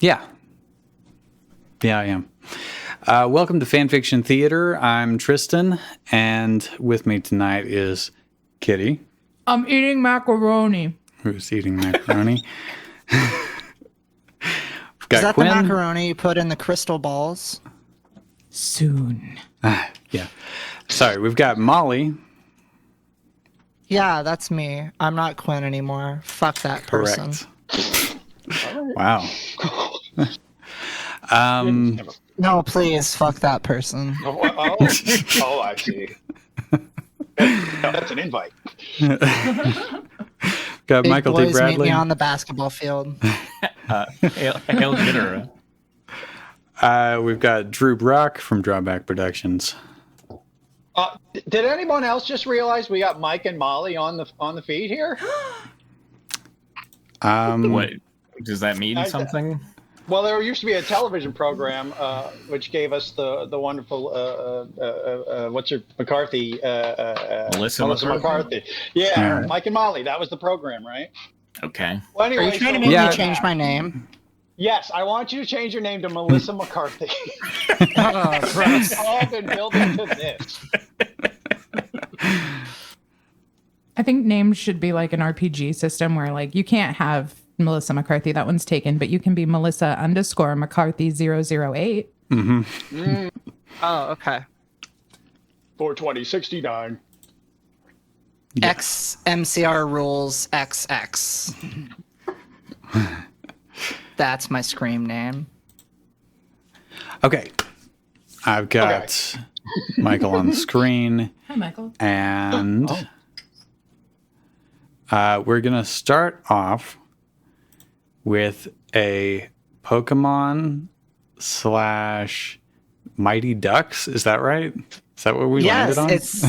Yeah. Yeah, I am. Welcome to Fanfiction Theater. I'm Tristan, and with me tonight is Kitty. I'm eating macaroni. Who's eating macaroni? We've got Is that Quinn. the macaroni you put in the crystal balls? Soon. Yeah. Sorry, we've got Molly. Yeah, that's me. I'm not Quinn anymore. Fuck that person. Correct. Wow. No, please, fuck that person. Oh, I see. That's an invite. Got Big Michael boys D. Bradley. meet me on the basketball field. Hail Jitter. We've got Drew Brock from Drawback Productions. Did anyone else just realize we got Mike and Molly on the feed here? What does that mean? Something? Well, there used to be a television program which gave us the wonderful what's her McCarthy Melissa McCarthy. Yeah, Mike and Molly. That was the program, right? Okay. Well, anyway, Are you trying to make me change my name? Yes, I want you to change your name to Melissa McCarthy. Oh, gross. It's all been built into this. I think names should be like an RPG system where like you can't have Melissa McCarthy. That one's taken, but you can be Melissa _McCarthy 008. Mm-hmm. Oh, okay. 42069. Yeah. X MCR rules XX. That's my Scream name. Okay. I've got Michael on the screen. Hi, Michael. And we're going to start off with a Pokemon / Mighty Ducks. Is that right? Is that what we landed on? Yes,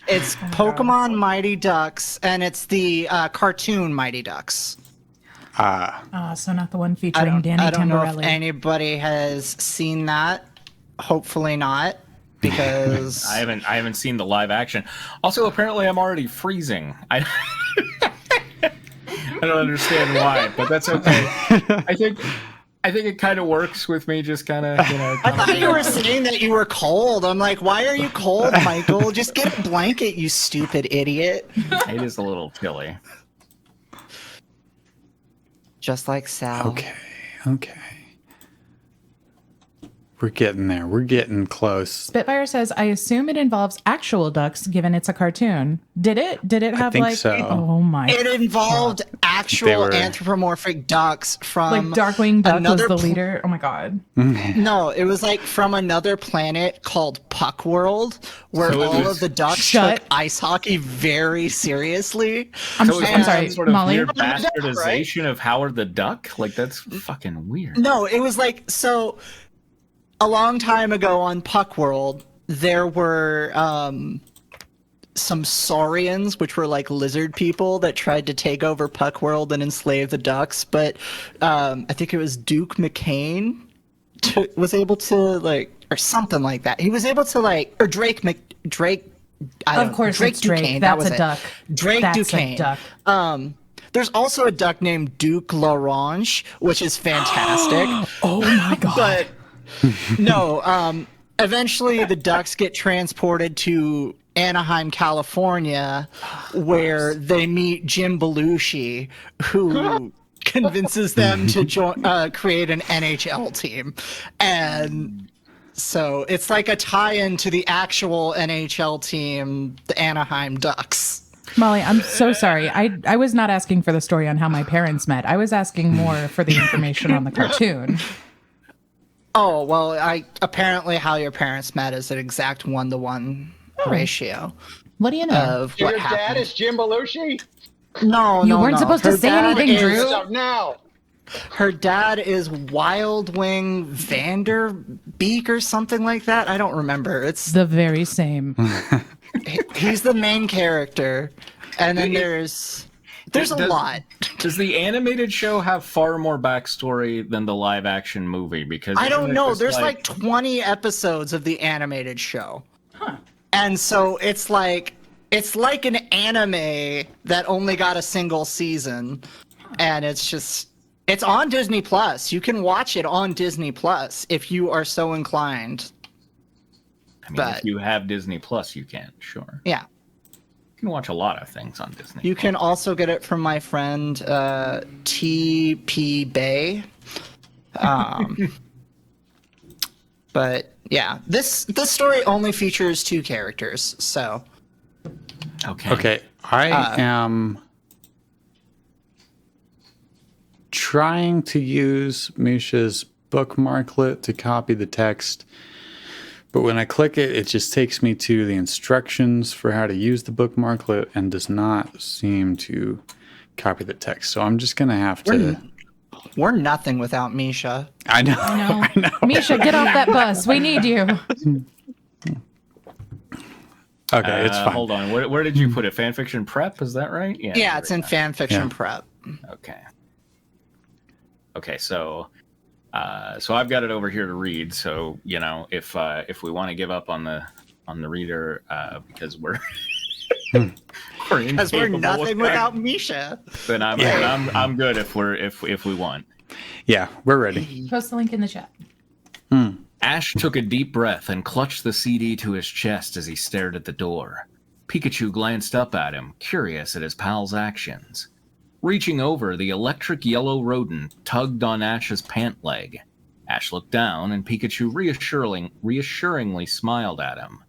it's Pokemon Mighty Ducks, and it's the cartoon Mighty Ducks. So not the one featuring Danny I don't know if Tamborelli. anybody has seen that. Hopefully not, because I haven't seen the live action. Also, apparently, I'm already freezing. I don't understand why, but that's okay. I think it kind of works with me. Just kind of, I thought you were saying that you were cold. I'm like, why are you cold, Michael? Just get a blanket, you stupid idiot. It is a little chilly. Just like Sal. Okay. We're getting there. We're getting close. Spitfire says, I assume it involves actual ducks, given it's a cartoon. Did it? Did it have think like? so. Oh my! It involved They actual were- anthropomorphic ducks from Like Darkwing Duck was another the leader. Oh my god! No, it was like from another planet called Puck World, where So it all was- of the ducks Shut- took ice hockey very seriously. I'm So is I'm that sorry, some sort of Molly. weird bastardization of Howard the Duck? Like that's fucking weird. No, it was like, so a long time ago on Puck World, there were some saurians, which were like lizard people that tried to take over Puck World and enslave the ducks. But I think it was Duke McCain was able to like, or something like that. He was able to like, or Drake. I don't Of course, Drake it's Drake. Duquesne, That's that was a it. duck. Drake That's Duquesne. a duck. There's also a duck named Duke Larange, which is fantastic. Oh my god! But no, eventually the ducks get transported to Anaheim, California, where they meet Jim Belushi, who convinces them to create an NHL team. And so it's like a tie-in to the actual NHL team, the Anaheim Ducks. Molly, I'm so sorry. I was not asking for the story on how my parents met. I was asking more for the information on the cartoon. Oh, well, apparently how your parents met is an exact 1-to-1 ratio What do you know? of Your what dad happened. is Jim Belushi? No, You no, weren't no. supposed to Her say dad anything, is- Drew. So now. Her dad is Wild Wing Vanderbeek or something like that. I don't remember. It's The very same. he's the main character, and then there's a lot. Does the animated show have far more backstory than the live action movie? Because I don't isn't it know. just There's like 20 episodes of the animated show, and so it's like an anime that only got a single season, and it's just It's on Disney Plus. You can watch it on Disney Plus if you are so inclined. I mean, But- if you have Disney Plus, you can, sure. Yeah. You can watch a lot of things on Disney. You can also get it from my friend TP Bay. But yeah, this story only features 2 characters, so Okay. I am trying to use Misha's bookmarklet to copy the text, but when I click it, it just takes me to the instructions for how to use the bookmarklet and does not seem to copy the text. So I'm just going to have to... we're nothing without Misha. I know. I know. Misha, get off that bus. We need you. Okay, it's fine. Hold on. Where did you put it? Fanfiction prep? Is that right? Yeah, it's in fanfiction Yeah. prep. Okay. Okay, so I've got it over here to read. So if we want to give up on the reader because we're we're Because we're incapable nothing with without Misha. then I'm good if we want. Yeah, we're ready. Post the link in the chat. Ash took a deep breath and clutched the CD to his chest as he stared at the door. Pikachu glanced up at him, curious at his pal's actions. Reaching over, the electric yellow rodent tugged on Ash's pant leg. Ash looked down, and Pikachu reassuringly smiled at him.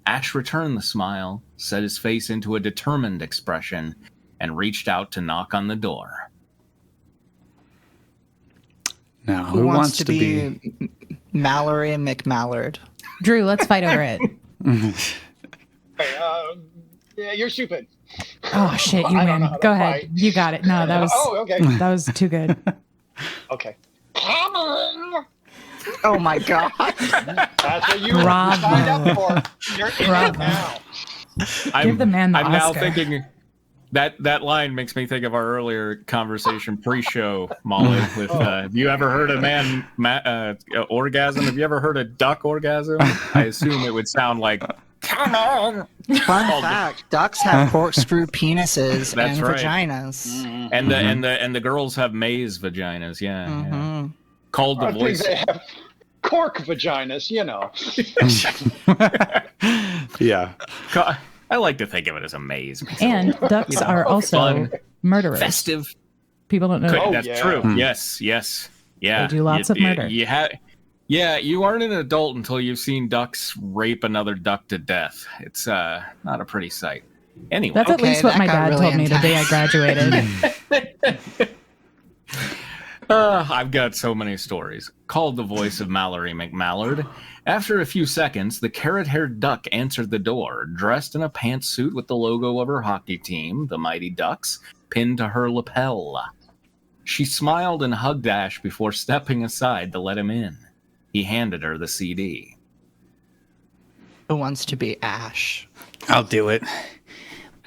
Ash returned the smile, set his face into a determined expression, and reached out to knock on the door. Now, who wants to be... Mallory and McMallard? Drew, let's fight over it. Hey, yeah, you're stupid. Oh shit, you I don't know win. how to Go ahead. fight. You got it. No, that was Oh, okay. that was too good. Okay. Coming. Oh my god. That's what you Bravo. signed up for. You're in Bravo. it now. Give the man the I'm now Oscar. thinking that line makes me think of our earlier conversation pre-show, Molly. With have you ever heard a man orgasm? Have you ever heard a duck orgasm? I assume it would sound like, "Come on!" Fun fact: ducks have corkscrew penises That's and right. vaginas. And the girls have maze vaginas. Yeah, yeah. Called the I think voice. they have cork vaginas, you know. Yeah. I like to think of it as a maze. And ducks are also fun, murderers. festive. People don't know that. Oh, That's yeah. true. Yes. Yeah. They do lots of murder. Yeah, you aren't an adult until you've seen ducks rape another duck to death. It's not a pretty sight. Anyway, That's at Okay, least what that my got dad really told me the day I intense. graduated. I've got so many stories. Called the voice of Mallory McMallard. After a few seconds, the carrot-haired duck answered the door, dressed in a pantsuit with the logo of her hockey team, the Mighty Ducks, pinned to her lapel. She smiled and hugged Ash before stepping aside to let him in. He handed her the CD. Who wants to be Ash? I'll do it.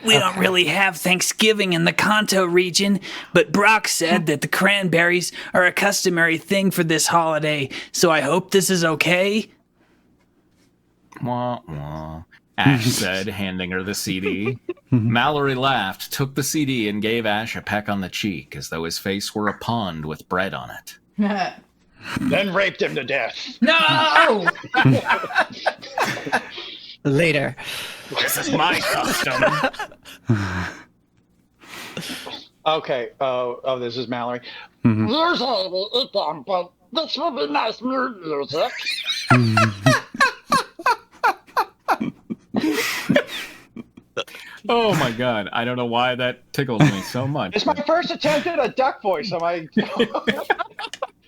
We don't really have Thanksgiving in the Kanto region, but Brock said that the cranberries are a customary thing for this holiday, so I hope this is okay. Wah, wah. Ash said, handing her the CD. Mallory laughed, took the CD, and gave Ash a peck on the cheek, as though his face were a pond with bread on it. Then raped him to death. No! Later. This is my custom. Okay. Oh, this is Mallory. Usually we eat them, but this would be nice mood music. Oh my god, I don't know why that tickles me so much. It's my first attempt at a duck voice.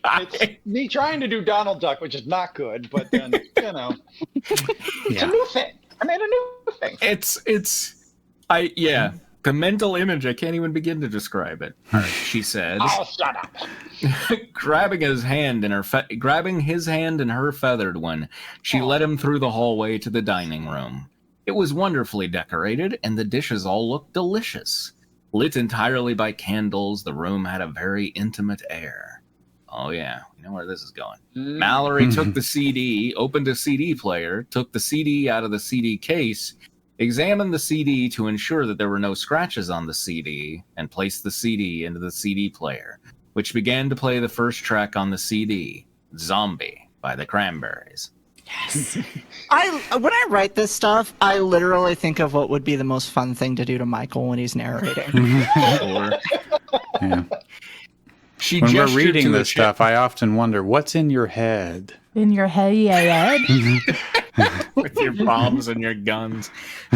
It's me trying to do Donald Duck, which is not good, but then, it's a new thing. I made a new thing. The mental image, I can't even begin to describe it. All right, she said, Oh, shut up. grabbing his hand in her feathered one, she led him through the hallway to the dining room. It was wonderfully decorated, and the dishes all looked delicious. Lit entirely by candles, the room had a very intimate air. Oh yeah, we know where this is going. Mallory took the CD, opened a CD player, took the CD out of the CD case, examined the CD to ensure that there were no scratches on the CD, and placed the CD into the CD player. which began to play the first track on the CD, Zombie by the Cranberries. When I write this stuff, I literally think of what would be the most fun thing to do to Michael when he's narrating. Yeah. She When we're gestured reading to this stuff, I often wonder, what's in your head? In your head. with your bombs and your guns.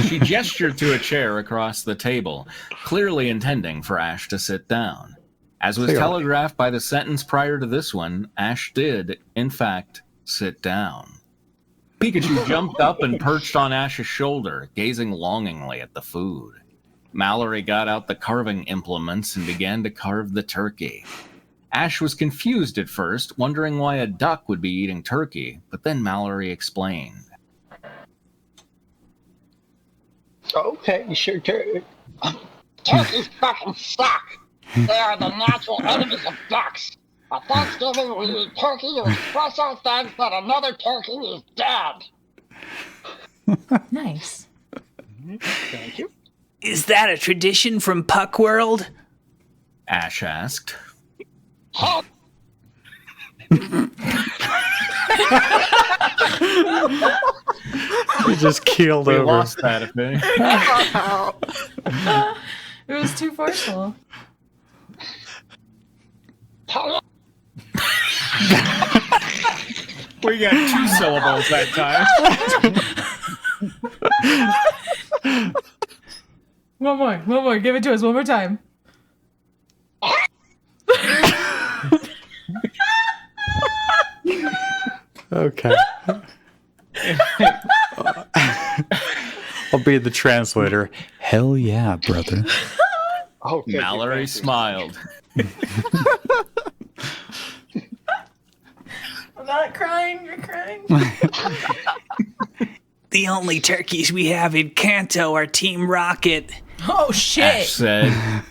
She gestured to a chair across the table, clearly intending for Ash to sit down. As was telegraphed by the sentence prior to this one, Ash did, in fact, sit down. Pikachu jumped up and perched on Ash's shoulder, gazing longingly at the food. Mallory got out the carving implements and began to carve the turkey. Ash was confused at first, wondering why a duck would be eating turkey, but then Mallory explained. Okay, you sure. Turkeys fucking suck. They are the natural enemies of ducks. At Thanksgiving, we eat turkey to express our thanks that another turkey is dead. Nice. Thank you. Is that a tradition from Puck World? Ash asked. Hey, He just keeled We over. lost that, I think. It was too forceful. tell We got 2 syllables that time. One more. Give it to us one more time. Okay. I'll be the translator. Hell yeah, brother. Okay, Mallory smiled. I'm not crying. You're crying. The only turkeys we have in Kanto are Team Rocket. Oh shit. Ash said,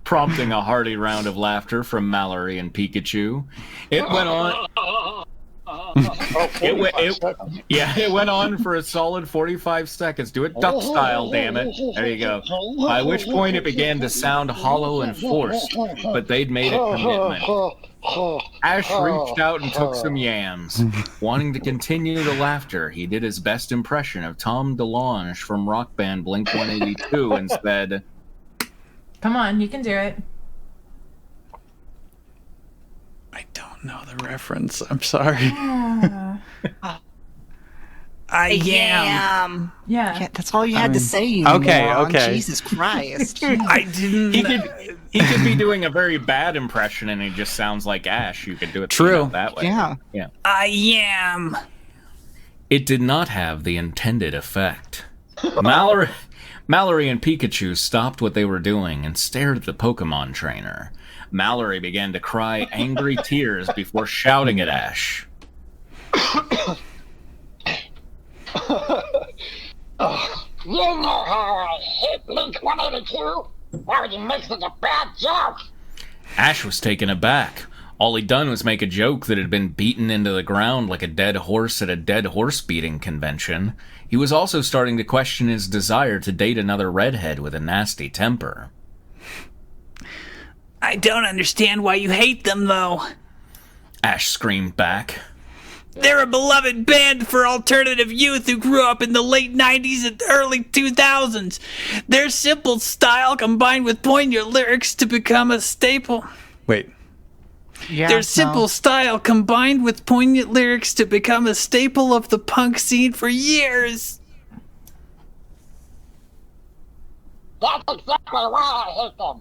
prompting a hearty round of laughter from Mallory and Pikachu. It went on. It went on for a solid 45 seconds. Do it duck style, damn it. There you go. By which point it began to sound hollow and forced, but they'd made a commitment. Ash reached out and took some yams. Wanting to continue the laughter, he did his best impression of Tom DeLonge from rock band Blink-182 and said, Come on, you can do it. I don't know the reference. I'm sorry. I am. Yeah. That's all you had to say, you okay, moron. okay. Jesus Christ. I didn't. he could be doing a very bad impression and he just sounds like Ash. You could do it True. that way. Yeah. I am. It did not have the intended effect. Mallory and Pikachu stopped what they were doing and stared at the Pokemon trainer. Mallory began to cry angry tears before shouting at Ash. You know how I hate Blink-182? Why would you make such a bad joke? Ash was taken aback. All he'd done was make a joke that had been beaten into the ground like a dead horse at a dead horse beating convention. He was also starting to question his desire to date another redhead with a nasty temper. I don't understand why you hate them, though. Ash screamed back. They're a beloved band for alternative youth who grew up in the late 90s and early 2000s. Their simple style combined with poignant lyrics to become a staple. Wait. Yeah. Their simple style combined with poignant lyrics to become a staple of the punk scene for years. That's exactly why I hate them.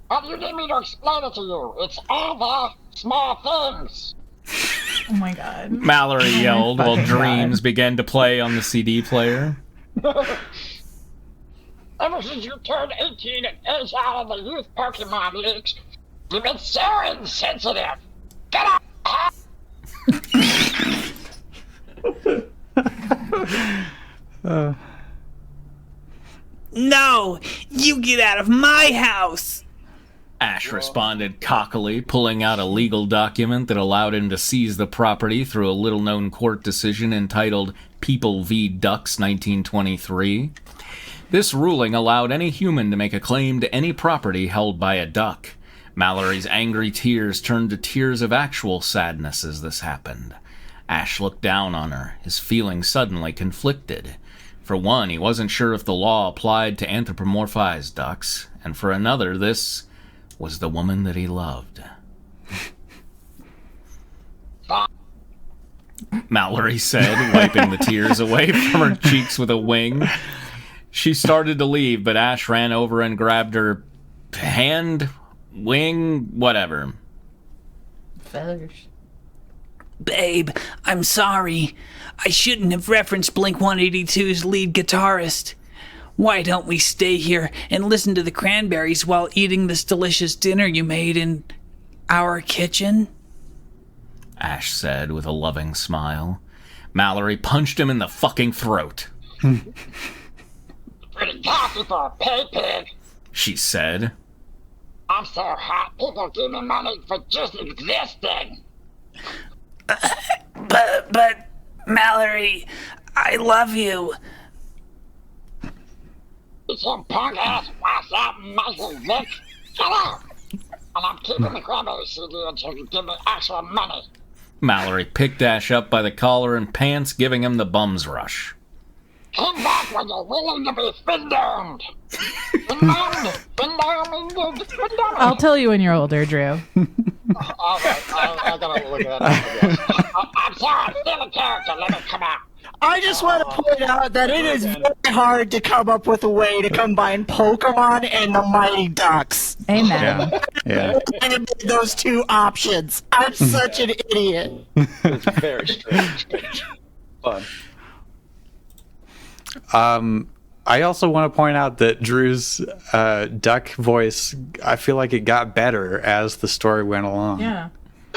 How do you need me to explain it to you? It's all the small things. Oh my god. Mallory yelled while fucking Dreams began to play on the CD player. Ever since you turned 18 and aged out of the youth Pokemon leagues, you've been so insensitive. Get out! No, you get out of my house. Ash responded cockily, pulling out a legal document that allowed him to seize the property through a little-known court decision entitled People v. Ducks 1923. This ruling allowed any human to make a claim to any property held by a duck. Mallory's angry tears turned to tears of actual sadness as this happened. Ash looked down on her, his feelings suddenly conflicted. For one, he wasn't sure if the law applied to anthropomorphized ducks, and for another, this was the woman that he loved. Mallory said, wiping the tears away from her cheeks with a wing. She started to leave, but Ash ran over and grabbed her hand, wing, whatever. Feathers. Babe, I'm sorry. I shouldn't have referenced Blink-182's lead guitarist. Why don't we stay here and listen to the Cranberries while eating this delicious dinner you made in our kitchen? Ash said with a loving smile. Mallory punched him in the fucking throat. Pretty tacky for a pay pig. She said. I'm so hot, people give me money for just existing. But, Mallory, I love you. You some punk ass wash out Michael Vick. Shut up. And I'm keeping the Cranberry CD until you give me actual money. Mallory picked Ash up by the collar and pants, giving him the bum's rush. Come back when you're willing to be fin-domed. Fin-domed. I'll tell you when you're older, Drew. All right, I gotta look at that. I'm sorry, I'm still a character. Let me come out. I just want to point out that it is very hard to come up with a way to combine Pokemon and the Mighty Ducks. Amen. Yeah. Those two options. I'm such an idiot. It's very strange. Fun. I also want to point out that Drew's duck voice, I feel like it got better as the story went along. Yeah.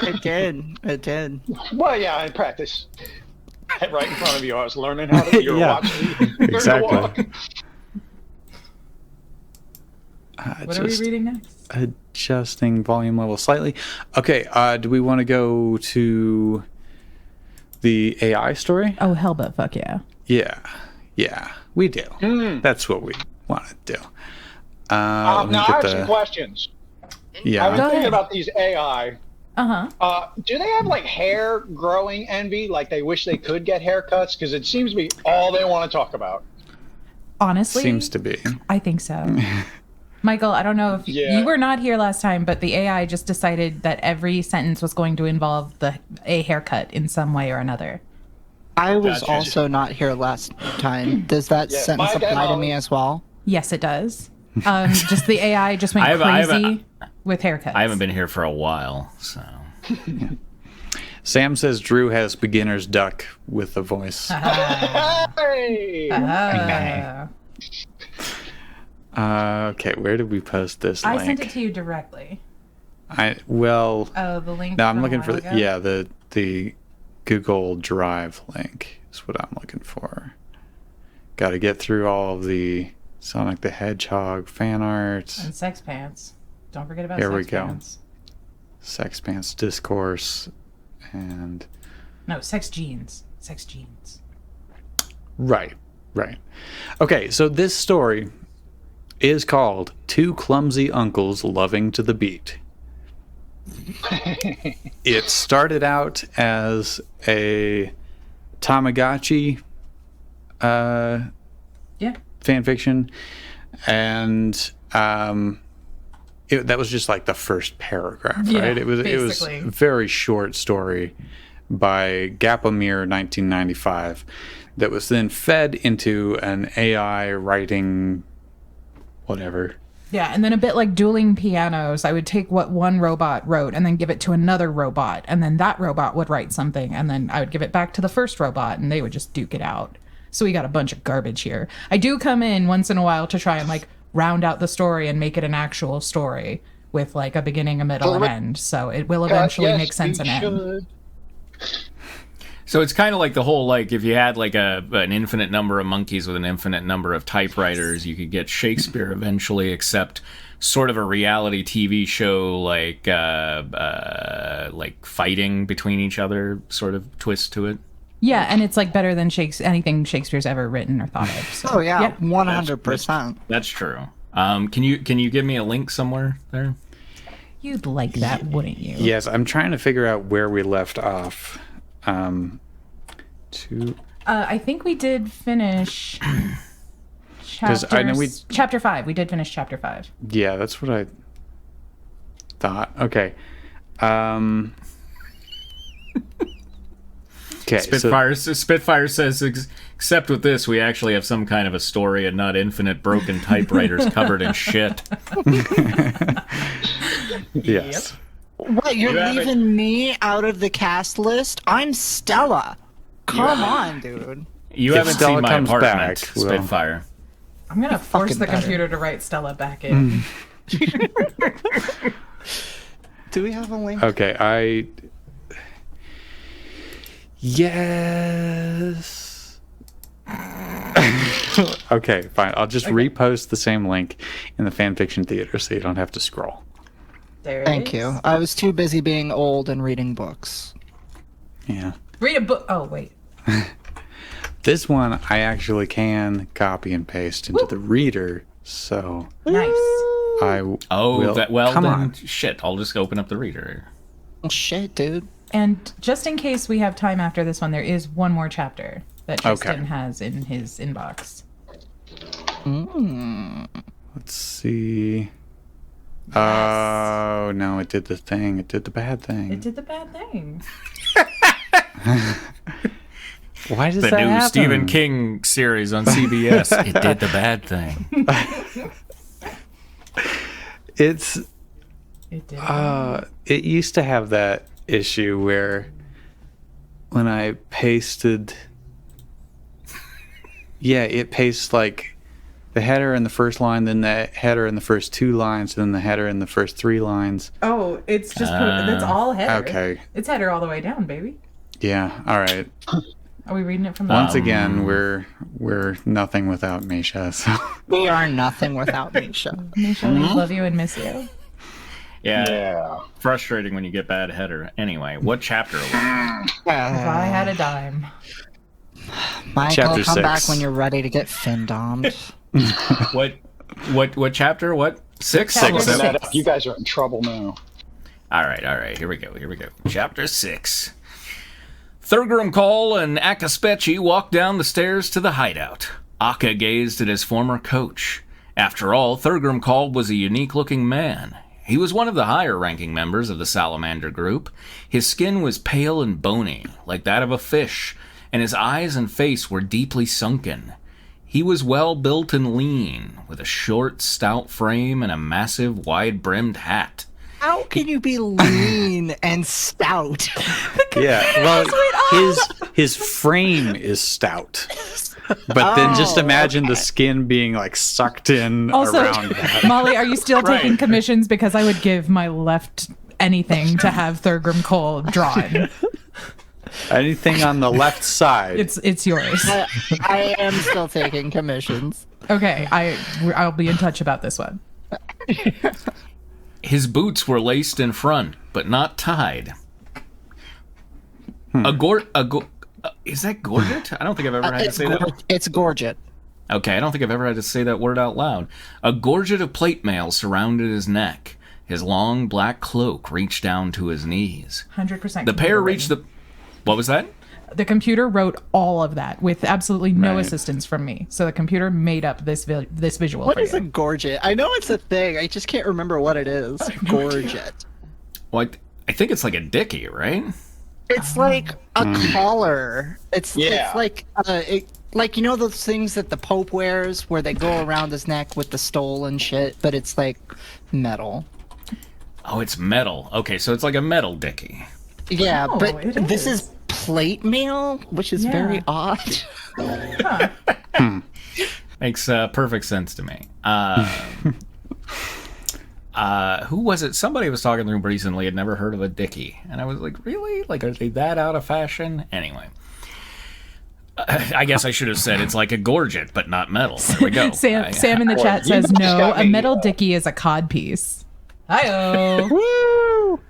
It did. It did. Well, yeah, in practice. Right in front of you, I was learning how to. You're Yeah, watching. exactly. What are we reading next? Adjusting volume level slightly. Okay, do we want to go to the AI story? Oh, hell but fuck yeah. Yeah, we do. That's what we want to do. Now, let me I get have some questions. I Yeah. was thinking about these AI. Uh-huh. Do they have like hair growing envy? Like they wish they could get haircuts? Because it seems to be all they want to talk about. Honestly, Seems to be. I think so. Michael, I don't know if Yeah. you were not here last time, but the AI just decided that every sentence was going to involve a haircut in some way or another. I was Gotcha. also not here last time. Does that Yeah, sentence Mike and apply to Ollie. me as well? Yes, it does. Just the AI just went I have crazy with haircuts. I haven't been here for a while, so. Sam says Drew has beginner's duck with the voice. Hey! Okay, where did we post this I link? sent it to you directly. The link. No, I'm looking for the Google Drive link is what I'm looking for. Got to get through all of the Sonic the Hedgehog fan art, And sex pants. Don't forget about Here sex we go. pants. Sex Pants Discourse, and No, sex jeans. Sex jeans. right. Okay, so this story is called Two Clumsy Uncles Loving to the Beat. It started out as a Tamagotchi fan fiction, and that was just like the first paragraph, Yeah, right? It was basically. a very short story by Gapamir 1995 that was then fed into an AI writing whatever. Yeah, and then a bit like dueling pianos, I would take what one robot wrote and then give it to another robot, and then that robot would write something, and then I would give it back to the first robot, and they would just duke it out. So we got a bunch of garbage here. I do come in once in a while to try and like round out the story and make it an actual story with like a beginning, a middle, and end. So it will eventually Yes, make sense you and end. should. So it's kind of like the whole, like, if you had like an infinite number of monkeys with an infinite number of typewriters, you could get Shakespeare eventually, except sort of a reality TV show, like fighting between each other sort of twist to it. Yeah, and it's like better than anything Shakespeare's ever written or thought of. So, Oh yeah, 100%. That's true. Can you give me a link somewhere there? You'd like that, wouldn't you? Yes, I'm trying to figure out where we left off. I think we did finish I know chapter 5. We did finish chapter 5. Yeah, that's what I thought. Okay. Okay. Spitfire says, except with this, we actually have some kind of a story and not infinite broken typewriters covered in shit. Yes. What, you're leaving me out of the cast list? I'm Stella. Come on, dude. You If haven't Stella seen my comes apartment, back, well- Spitfire. I'm going to force fucking the better. computer to write Stella back in. Do we have a link? Okay, Yes. Okay, fine. I'll just repost the same link in the fanfiction theater so you don't have to scroll. There it Thank is. you. I was too busy being old and reading books. Yeah. Read a book. Oh, wait. This one I actually can copy and paste into the reader, so Nice. I Oh, will. Come then, on. shit, I'll just open up the reader. Oh, shit, dude. And just in case we have time after this one, there is one more chapter that Tristan Okay. has in his inbox. Let's see. Oh no! It did the thing. It did the bad thing. It did the bad thing. Why does The that new happen? Stephen King series on CBS. It did the bad thing. It's It did. it used to have that issue where when I pasted, yeah, it pastes like the header in the first line, then the header in the first 2 lines, then the header in the first 3 lines. Oh, it's just that's all header. Okay. It's header all the way down, baby. Yeah. All right. Are we reading it from the Once again, we're nothing without Misha. So. We are nothing without Misha. Misha, we love you and miss you. Yeah. Frustrating when you get bad header. Anyway, what chapter are we in? If I had a dime. Michael, Chapter come 6. back when you're ready to get fin-domed. What chapter? What? 6? Chapter Looking that 6. up. You guys are in trouble now. All right. Here we go. Chapter 6. Thurgrim Call and Akaspechi walked down the stairs to the hideout. Akka gazed at his former coach. After all, Thurgrim Call was a unique-looking man. He was one of the higher-ranking members of the Salamander group. His skin was pale and bony, like that of a fish, and his eyes and face were deeply sunken. He was well-built and lean, with a short, stout frame and a massive, wide-brimmed hat. How can you be lean and stout? Yeah, well, his frame is stout, but then just imagine the skin being like sucked in Also, around that. Molly, are you still taking commissions? Because I would give my left anything to have Thurgrim Cole drawn. Anything on the left side. It's yours. I am still taking commissions. Okay, I'll be in touch about this one. His boots were laced in front, but not tied. Is that gorget? I don't think I've ever had to say that. It's gorget. Okay, I don't think I've ever had to say that word out loud. A gorget of plate mail surrounded his neck. His long black cloak reached down to his knees. 100%. The pair reached the... What was that? The computer wrote all of that with absolutely no Right. assistance from me. So the computer made up this visual What for is you. a gorget? I know it's a thing. I just can't remember what it is. Gorget. Well, I think it's like a dickie, right? It's like a collar. It's Yeah. like like you know those things that the Pope wears where they go around his neck with the stole and shit, but it's like metal. Oh, it's metal. Okay, so it's like a metal dickie. Yeah, Oh, but it this is. is plate mail, which is very Yeah. odd. Makes perfect sense to me. Who was it? Somebody was talking to me recently had never heard of a dickie. And I was like, really? Like, are they that out of fashion? Anyway. I guess I should have said it's like a gorget, but not metal. There we go. Sam in the chat says, you no, got a me. metal dickie is a cod piece. Hi-oh. Woo!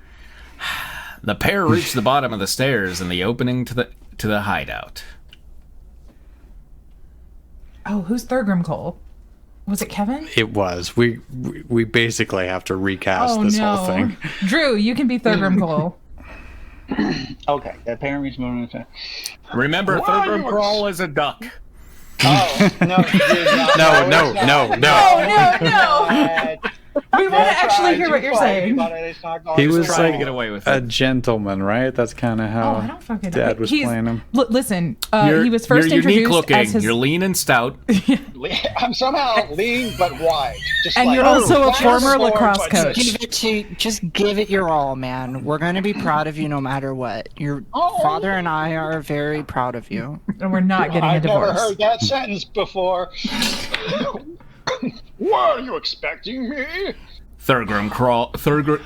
The pair reached the bottom of the stairs and the opening to the hideout. Oh, who's Thurgrim Cole? Was it Kevin? It was. We basically have to recast this whole thing. Drew, you can be Thurgrim Cole. Okay, that parent reads more. Remember, Thurgrim Crawl is a duck. Oh no! No. We want to actually hear what you're saying. He was trying like to get away with a it. gentleman, right? That's kind of I how don't fucking know. Dad was playing him. Listen, he was first you're unique introduced looking. as his... You're lean and stout. I'm somehow lean but wide. Just And like, you're also a just former sword, lacrosse but coach. Just give it your all, man. We're gonna be proud of you no matter what. Your father and I are very proud of you. And we're not getting a I've never divorce. heard that sentence before. What are you expecting me? Thurgrim Crawl. Thurgrim.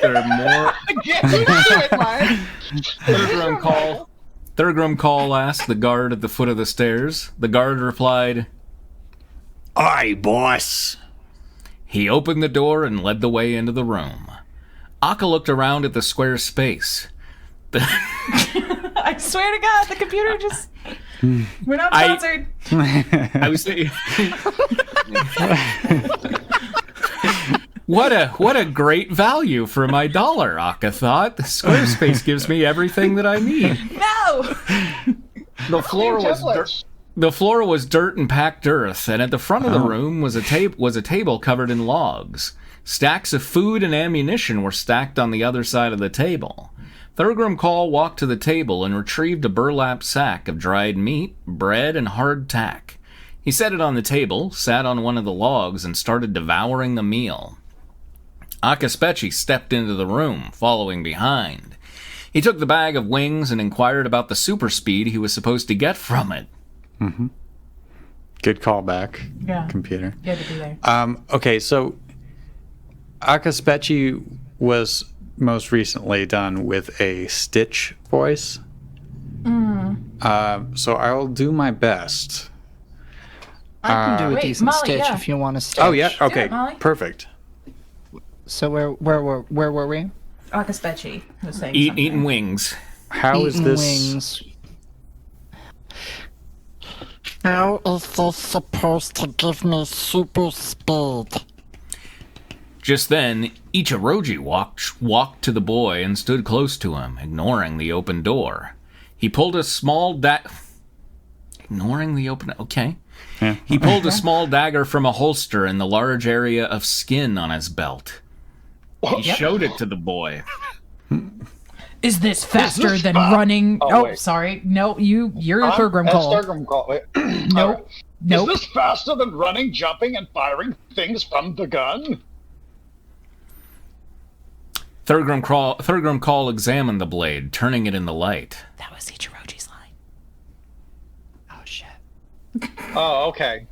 They're more. Get into it, Mike. Thurgrim Call asked the guard at the foot of the stairs. The guard replied, Aye, boss. He opened the door and led the way into the room. Akka looked around at the square space. I swear to God, the computer just... We're not sponsored. I was thinking, what a great value for my dollar, Akka thought. Squarespace gives me everything that I need. No! The floor was dirt. The floor was dirt and packed earth, and at the front of the room was a table covered in logs. Stacks of food and ammunition were stacked on the other side of the table. Thurgrim Call walked to the table and retrieved a burlap sack of dried meat, bread, and hard tack. He set it on the table, sat on one of the logs, and started devouring the meal. Akaspechi stepped into the room, following behind. He took the bag of wings and inquired about the super speed he was supposed to get from it. Mm-hmm. Good callback, Yeah. computer. Good to be there. Okay, so Akaspechi was most recently done with a Stitch voice. So I'll do my best. I can do a Wait, decent Molly, Stitch yeah. if you want to stitch. Oh yeah, okay, Molly. perfect. So where were we? Akaspechi was saying something. Eating wings. How is Eating this? wings. How is this supposed to give me super speed? Just then, Ichiroji walked to the boy and stood close to him, ignoring the open door. He pulled a small Ignoring the open... Okay. Yeah. He pulled a small dagger from a holster in the large area of skin on his belt. He showed it to the boy. Is this faster this than fa- running? Oh, Oh, wait. sorry. No, you're a Thurgrim That's Cole. Thurgrim Call. Wait. Nope. Nope. Is this faster than running, jumping, and firing things from the gun? Thurgrim Call examined the blade, turning it in the light. That was Ichiroji's line. Oh shit. Oh, okay.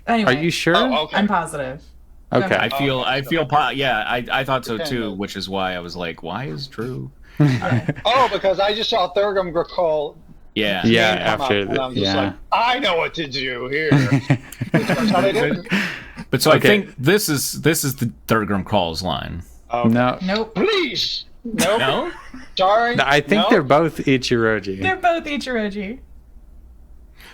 Anyway, Are you sure? Oh, okay. I'm positive. Okay. I thought so too, which is why I was like, why is Drew? Oh, because I just saw Thurgrim Call. Yeah. Yeah, come up, after and I'm just yeah. like, I know what to do here. That's how they do it. But so Okay. I think this is the Thurgrim Call's line. Okay. No, Nope. Please. Nope. No? Sorry. I think No. they're both Ichiroji. They're both Ichiroji.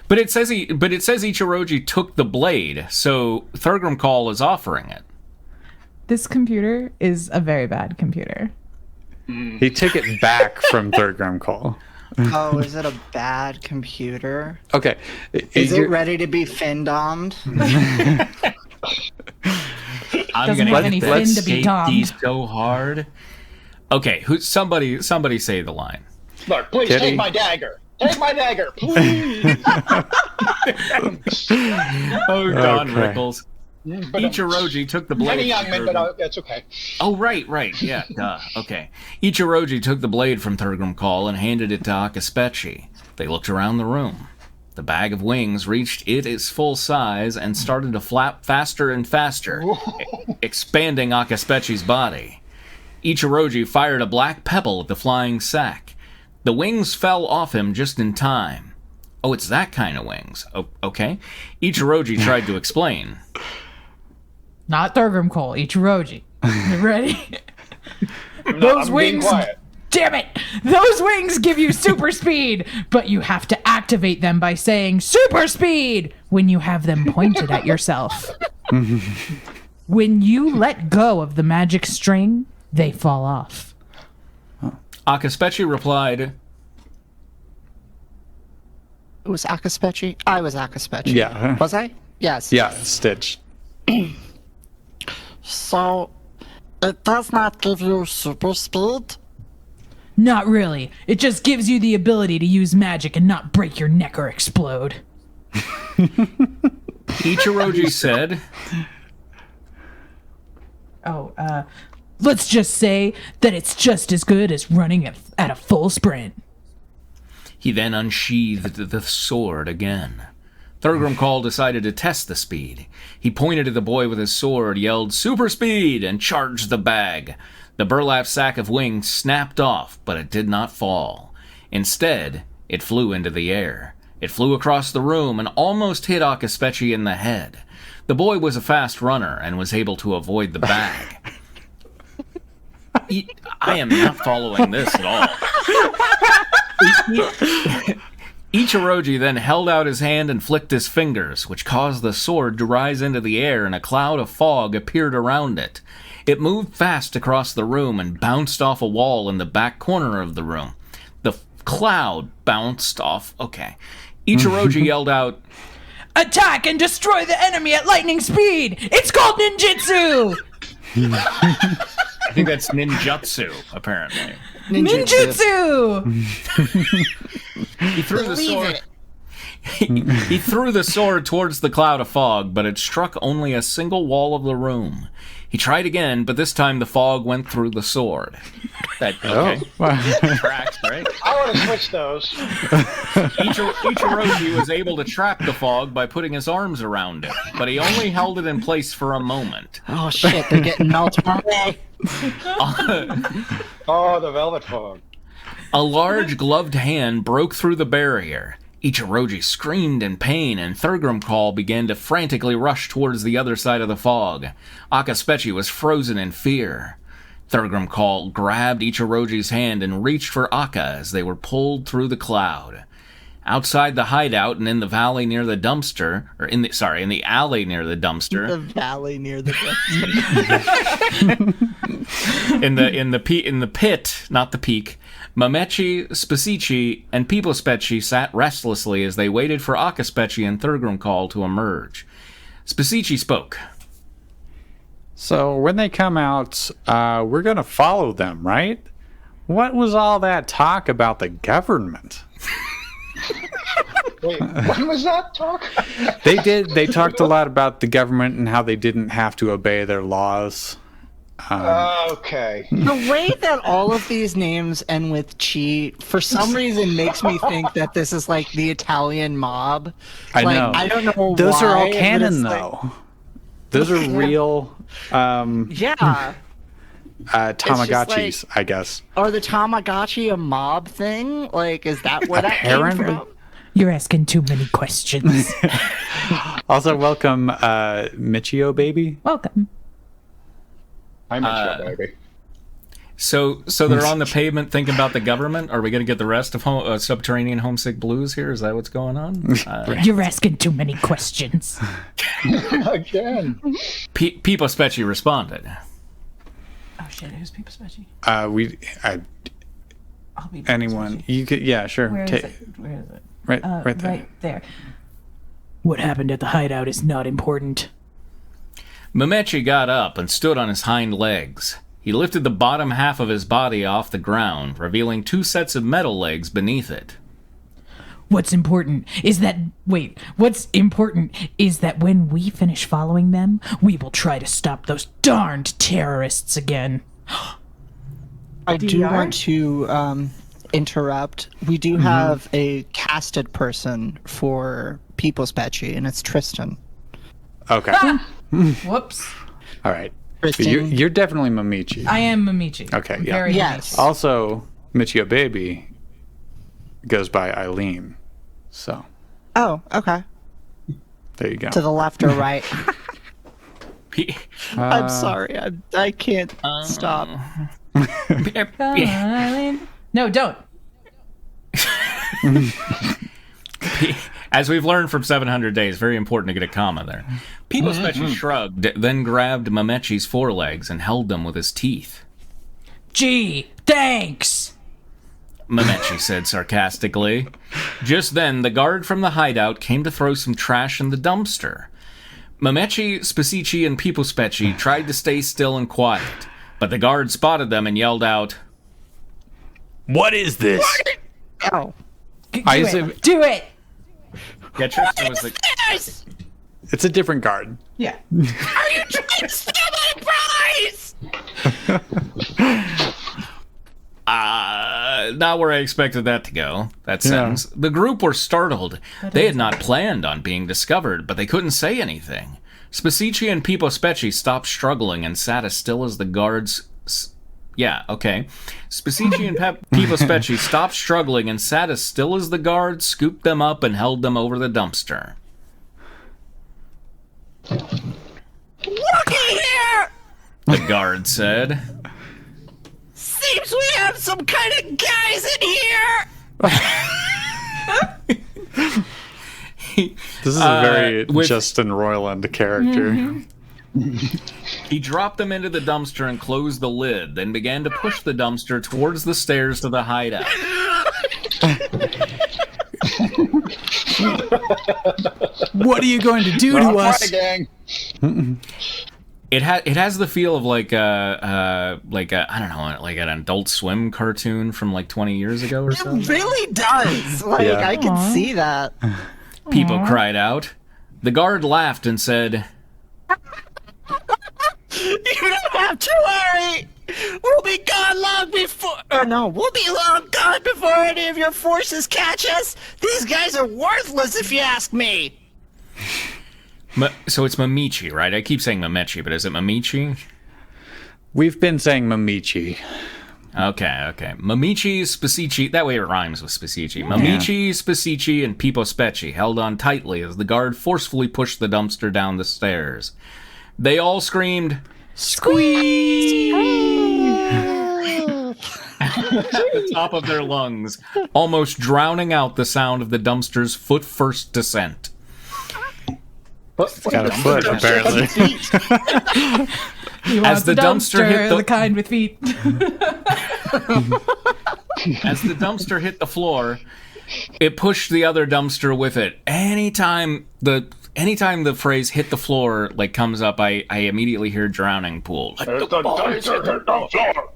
But it says Ichiroji took the blade, so Thurgrim Call is offering it. This computer is a very bad computer. He took it back from Thurgrim Call. Oh, is it a bad computer? Okay. Is it You're- ready to be fin-domed? I'm Doesn't gonna have hit any that fin to be safety domed. so hard. Okay, somebody say the line. Look, please Kitty. take my dagger. Take my dagger, please. Oh, Don Okay. Rickles. But Ichiroji took the blade. many young from men, Thurgrim- but that's okay. Oh, right, yeah, duh, okay. Ichiroji took the blade from Thurgrim Call and handed it to Akaspechi. They looked around the room. The bag of wings reached its full size and started to flap faster and faster, expanding Akaspechi's body. Ichiroji fired a black pebble at the flying sack. The wings fell off him just in time. Oh, it's that kind of wings. Okay. Ichiroji tried to explain. Not Thurgrim Cole, Ichiroji. You ready? I'm being quiet. Damn it! Those wings give you super speed, but you have to act activate them by saying super speed when you have them pointed at yourself. When you let go of the magic string, they fall off. Akaspechi replied, It was Akaspechi? I was Akaspechi. Yeah. Was I? Yes. Yeah, Stitch. So, it does not give you super speed? Not really. It just gives you the ability to use magic and not break your neck or explode. Ichiroji said, Let's just say that it's just as good as running at a full sprint. He then unsheathed the sword again. Thunderdome decided to test the speed. He pointed at the boy with his sword, yelled, "Super speed!" and charged the bag. The burlap sack of wings snapped off, but it did not fall. Instead, it flew into the air. It flew across the room and almost hit Akaspechi in the head. The boy was a fast runner and was able to avoid the bag. I am not following this at all. Ichiroji then held out his hand and flicked his fingers, which caused the sword to rise into the air, and a cloud of fog appeared around it. It moved fast across the room and bounced off a wall in the back corner of the room. The cloud bounced off. Okay. Ichiroji yelled out, Attack and destroy the enemy at lightning speed! It's called ninjutsu! I think that's ninjutsu, apparently. Ninjutsu! He threw the sword. He threw the sword towards the cloud of fog, but it struck only a single wall of the room. He tried again, but this time the fog went through the sword. Okay. Tracks, right? I want to switch those. Ichiroji was able to trap the fog by putting his arms around it, but he only held it in place for a moment. Oh shit, they're getting melted away. Oh, the velvet fog. A large gloved hand broke through the barrier. Ichiroji screamed in pain, and Thunderdome began to frantically rush towards the other side of the fog. Akaspechi was frozen in fear. Thunderdome grabbed Ichiroji's hand and reached for Akka as they were pulled through the cloud. Outside the hideout and in the valley near the dumpster, in the alley near the dumpster. The valley near the dumpster. in the pit, not the peak. Mamechi, Spicici, and Pipospeci sat restlessly as they waited for Akaspechi and Thunderdome to emerge. Spicici spoke. So when they come out, we're going to follow them, right? What was all that talk about the government? Wait, when was that talk? They talked a lot about the government and how they didn't have to obey their laws. Okay. The way that all of these names end with chi, for some reason, makes me think that this is like the Italian mob. I know. I don't know Those why, are all but canon, it's though. Those are real yeah. Tamagotchis, I guess. Are the Tamagotchi a mob thing? Like, is that where that came Apparently. from? You're asking too many questions. Also, welcome, Michio baby. Welcome. I met you, baby. So they're on the pavement thinking about the government? Are we going to get the rest of Subterranean Homesick Blues here? Is that what's going on? You're asking too many questions. Again. Pipospeci responded. Oh shit, who's People Special? Anyone. You could, yeah, sure. Where is it? Where is it? Right there. Right there. What happened at the hideout is not important. Mamechi got up and stood on his hind legs. He lifted the bottom half of his body off the ground, revealing 2 sets of metal legs beneath it. What's important is that when we finish following them, we will try to stop those darned terrorists again. I do want to interrupt. We do have a casted person for People's Petchy, and it's Tristan. Okay. Whoops. All right. Tristan. You're definitely Mamichi. I am Mamichi. Okay, yeah. Very Yes. Mamichi. Also, Michio baby goes by Eileen. So, Oh, okay. there you go. To the left or right? I'm sorry. I can't stop. Eileen. No, don't. As we've learned from 700 Days, very important to get a comma there. People Specchi shrugged, then grabbed Mamechi's forelegs and held them with his teeth. Gee, thanks. Mamechi said sarcastically. Just then, the guard from the hideout came to throw some trash in the dumpster. Mamechi, Spicici, and People Specchi tried to stay still and quiet, but the guard spotted them and yelled out, What is this? Oh. Do it. Yeah, Tristan was like, It's a different guard. Yeah. Are you trying to steal my prize? not where I expected that to go, that sentence. The group were startled. They had not planned on being discovered, but they couldn't say anything. Spicici and People Specchi stopped struggling and sat as still as the guards... Spicici and People Specchi stopped struggling and sat as still as the guards scooped them up and held them over the dumpster. Looky here! The guard said. Seems we have some kind of guys in here! This is a very with- Justin Roiland character. He dropped them into the dumpster and closed the lid, then began to push the dumpster towards the stairs to the hideout. What are you going to do to us? Gang. It has the feel of like a I don't know, like an Adult Swim cartoon from like 20 years ago or so. It really does. Like, Yeah. I can see that. People cried out. The guard laughed and said, You don't have to worry! We'll be gone long before... we'll be long gone before any of your forces catch us! These guys are worthless if you ask me! so it's Mamichi, right? I keep saying Mamechi, but is it Mamichi? We've been saying Mamichi. Okay. Mamichi, Spicici, that way it rhymes with Spicici. Mamichi, Spicici, and People Specchi held on tightly as the guard forcefully pushed the dumpster down the stairs. They all screamed, "Squeeze!" at the top of their lungs, almost drowning out the sound of the dumpster's foot-first descent. Got a foot, apparently. As the dumpster hit the kind with feet. As the dumpster hit the floor, it pushed the other dumpster with it. Anytime the phrase "hit the floor" like comes up, I immediately hear "drowning pool." Like,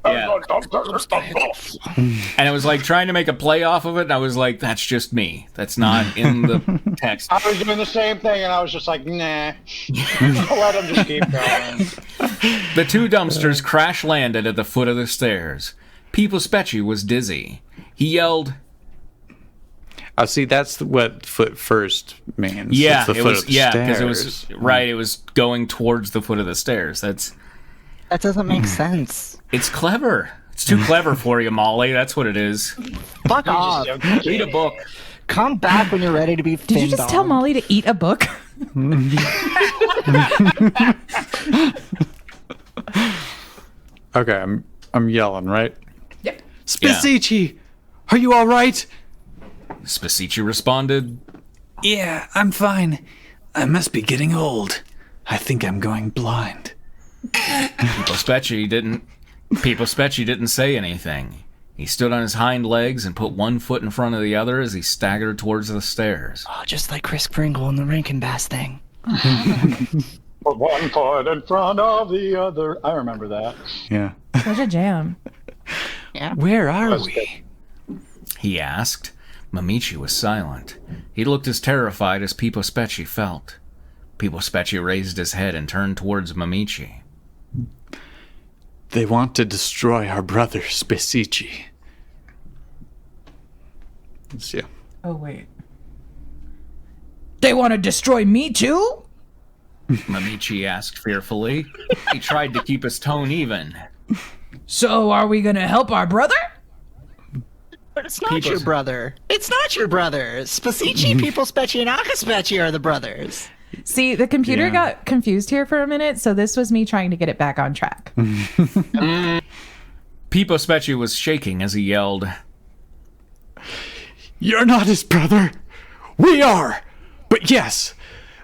yeah. And it was like trying to make a play off of it, and I was like, "That's just me. That's not in the text." I was doing the same thing, and I was just like, nah. I'll let him just keep going. The two dumpsters crash landed at the foot of the stairs. People Specchi was dizzy. He yelled, See, that's what foot first means. "Yeah, it's the it foot was of the because it was stairs. right. It was going towards the foot of the stairs. That doesn't make sense. It's clever. It's too clever for you, Molly. That's what it is. Fuck off. Read a book." Come back when you're ready to be Did you just tell Molly to eat a book? Okay, I'm yelling, right? Yep. Spicici, are you all right? Spicici responded, Yeah, I'm fine. I must be getting old. I think I'm going blind. People Specchi didn't say anything. He stood on his hind legs and put one foot in front of the other as he staggered towards the stairs. Oh, just like Chris Kringle in the Rankin Bass thing. Put one foot in front of the other. I remember that. Yeah. Such a jam. Where are we? He asked. Mamichi was silent. He looked as terrified as People Specchi felt. People Specchi raised his head and turned towards Mamichi. They want to destroy our brother, Spicici. Let's see. Oh, wait. They want to destroy me too? Mamichi asked fearfully. He tried to keep his tone even. So are we going to help our brother? But it's not your brother. It's not your brother. Spicici, People Specchi, and Akaspecchi are the brothers. See, the computer Yeah. got confused here for a minute, so this was me trying to get it back on track. People Specchi was shaking as he yelled, You're not his brother. We are! But yes,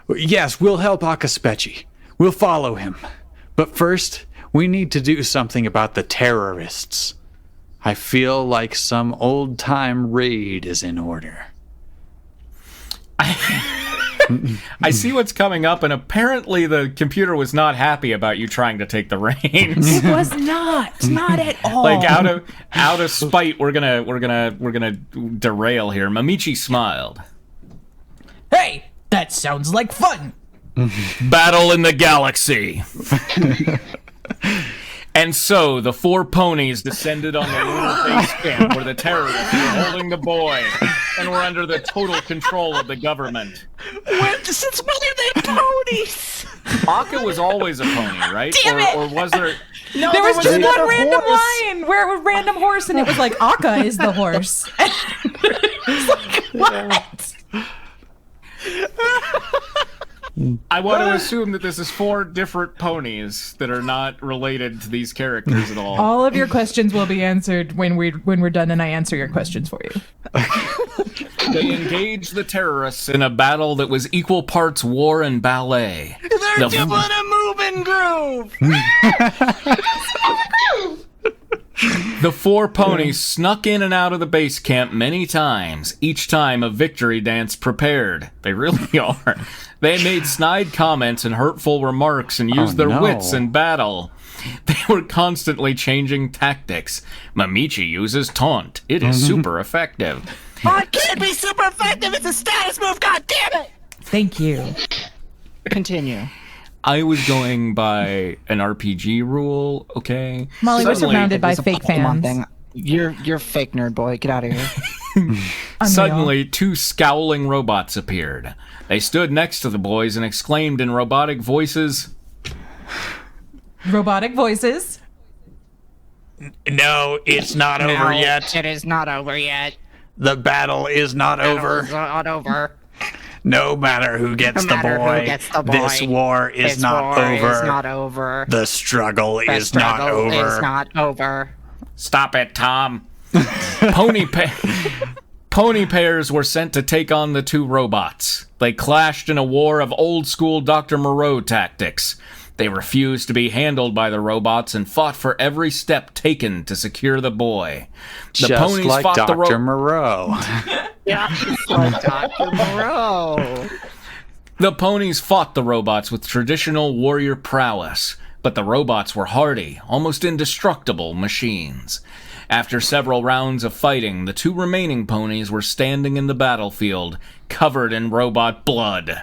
we'll help Akaspechi. We'll follow him. But first, we need to do something about the terrorists. I feel like some old-time raid is in order. I see what's coming up, and apparently the computer was not happy about you trying to take the reins. It was not at all. Like out of spite, we're gonna derail here. Mamichi smiled. Hey, that sounds like fun. Battle in the galaxy. And so the 4 ponies descended on the lunar base camp where the terrorists were holding the boy and were under the total control of the government. Since when are they ponies? Akka was always a pony, right? Damn it! Or was there... No, There was just another one random horse. line where it was random horse, and it was like Akka is the horse. It's like, what? I want to assume that this is 4 different ponies that are not related to these characters at all. All of your questions will be answered when we're done, and I answer your questions for you. They engaged the terrorists in a battle that was equal parts war and ballet. They're doing a moving groove. The 4 ponies snuck in and out of the base camp many times, each time a victory dance prepared. They really are. They made snide comments and hurtful remarks and used their wits in battle. They were constantly changing tactics. Mamichi uses taunt. It is super effective. Oh, it can't be super effective. It's a status move. God damn it. Thank you. Continue. I was going by an RPG rule, okay? Molly, we're Suddenly- surrounded by It's a fake Pokemon fans. thing. You're a fake nerd boy. Get out of here. Unreal. Suddenly, 2 scowling robots appeared. They stood next to the boys and exclaimed in robotic voices, Robotic voices. No, it's not over yet. It is not over yet. The battle is not over. It's not over. No matter who gets, No matter the, boy, who gets the boy, this war is This not war over. Is not over. The struggle The is not struggle over. Is not over. "Stop it, Tom." Pony pairs were sent to take on the 2 robots. They clashed in a war of old-school Dr. Moreau tactics. They refused to be handled by the robots and fought for every step taken to secure the boy. The Just ponies like fought Dr. Moreau. Yeah, like Dr. Moreau. The ponies fought the robots with traditional warrior prowess, but the robots were hardy, almost indestructible machines. After several rounds of fighting, the 2 remaining ponies were standing in the battlefield, covered in robot blood.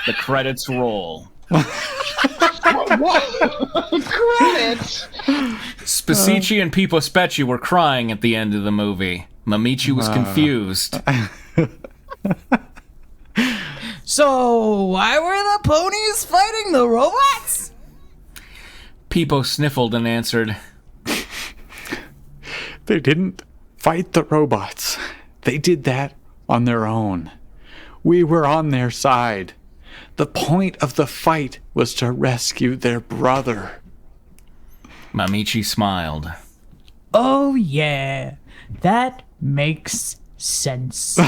The credits roll. Credits. Spasici and Pipo Specci were crying at the end of the movie. Mamichi was confused. So, why were the ponies fighting the robots? Pipo sniffled and answered, They didn't fight the robots. They did that on their own. We were on their side. The point of the fight was to rescue their brother. Mamichi smiled. Oh, yeah. That makes sense.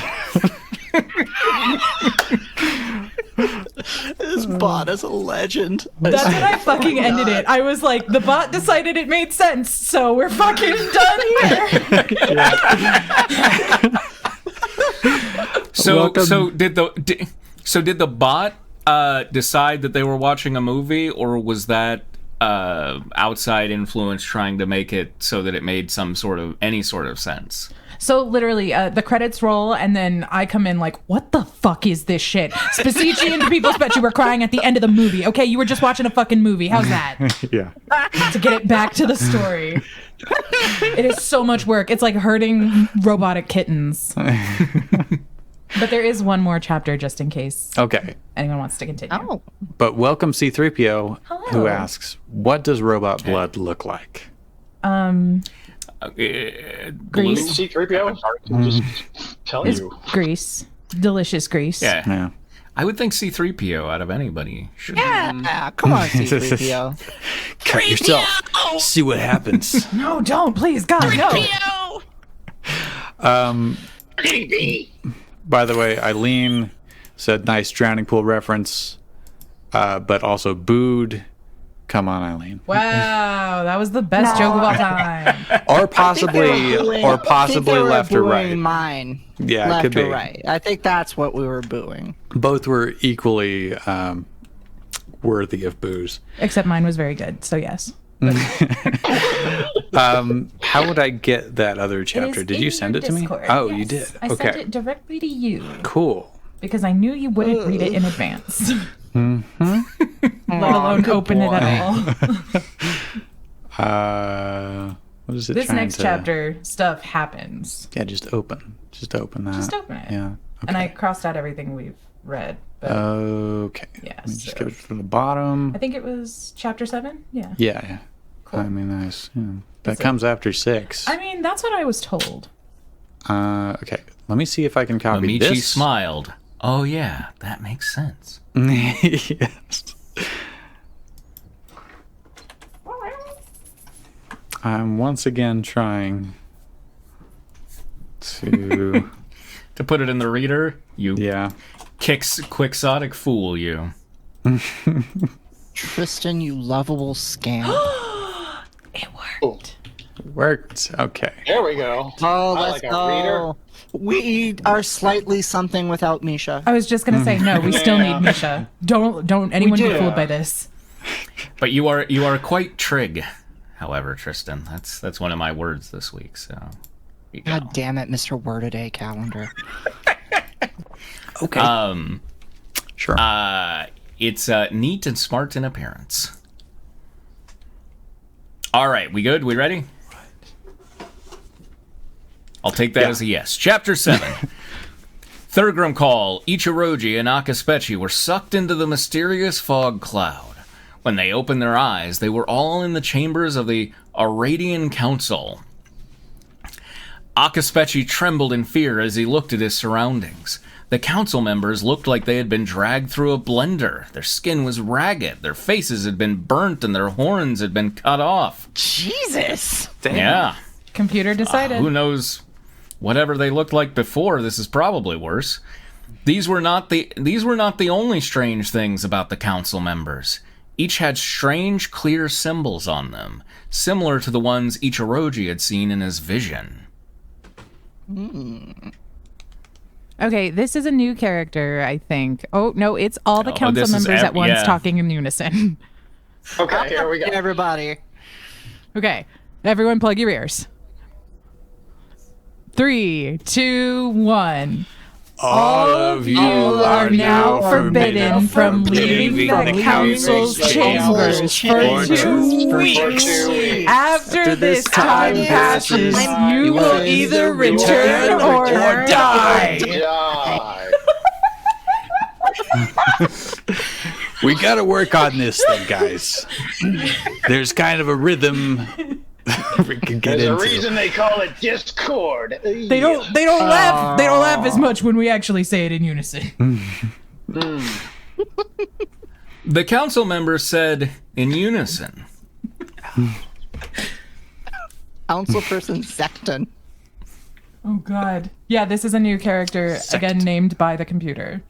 This bot is a legend. That's what I fucking ended it. I was like, the bot decided it made sense, so we're fucking done here. So did the bot decide that they were watching a movie, or was that outside influence trying to make it so that it made any sort of sense? So literally, the credits roll, and then I come in like, what the fuck is this shit? Spasici and People Specci were crying at the end of the movie. Okay, you were just watching a fucking movie. How's that? Yeah. To get it back to the story. It is so much work. It's like herding robotic kittens. But there is one more chapter just in case Okay. anyone wants to continue. Oh. But welcome C-3PO, Hello. who asks, what does robot blood look like? Grease. C-3PO? Just tell It's you. grease. Delicious grease. Yeah. Yeah. I would think C-3PO out of anybody. Should Yeah, come on, C-3PO. Cut yourself. See what happens. No, don't, please. God, no. by the way, Eileen said nice drowning pool reference, but also booed. Come on, Eileen. Wow, that was the best joke of all time. Or possibly left or right. Mine. Yeah, left it could or be. right. I think that's what we were booing. Both were equally worthy of boos. Except mine was very good, so yes. How would I get that other chapter? Did you send it to me? Oh, you did. I sent it directly to you. Cool. Because I knew you wouldn't read it in advance. Let alone open it at all. What is it? This next chapter, stuff happens. Yeah, just open that. Just open it. Yeah. Okay. And I crossed out everything we've read. But Okay. Yeah, Let me just so- go to the bottom. I think it was chapter 7. Yeah. Yeah. Cool. I mean, nice. Yeah. That That's it. comes after 6. I mean, that's what I was told. Okay. Let me see if I can copy Amici this. smiled. Oh yeah, that makes sense. Yes. I'm once again trying to. To put it in the reader, you Yeah. quixotic fool, you. Tristan, you lovable scam. It worked. Worked. Okay. There we go. Oh, I let's like a reader. go. We are slightly something without Misha. I was just gonna say no. We still need Misha. Don't anyone be do. fooled by this. But you are quite trig. However, Tristan, that's one of my words this week. So, you go. God damn it, Mr. Word-A-Day calendar. Okay. Sure. It's neat and smart in appearance. All right, we good? We ready? I'll take that as a yes. Chapter 7. Thurgrim Call, Ichiroji, and Akaspechi were sucked into the mysterious fog cloud. When they opened their eyes, they were all in the chambers of the Aradian Council. Akaspechi trembled in fear as he looked at his surroundings. The council members looked like they had been dragged through a blender. Their skin was ragged, their faces had been burnt, and their horns had been cut off. Jesus! Yeah. Computer decided. Who knows? Whatever they looked like before, this is probably worse. These were not the only strange things about the council members. Each had strange, clear symbols on them, similar to the ones Ichiroji had seen in his vision. Okay, this is a new character, I think. Oh no, it's all the council this is members at once yeah. talking in unison. Okay, here we go. Everybody. Okay, everyone, plug your ears. 3, 2, 1. All of you are now forbidden from leaving the council's chambers for 2 weeks. After this time passes, you will either return or die. Die. We got to work on this thing, guys. There's kind of a rhythm we can get There's a into. reason they call it Discord. They don't laugh as much when we actually say it in unison. The council members said in unison. Councilperson Sexton. Oh god. Yeah, this is a new character, again named by the computer.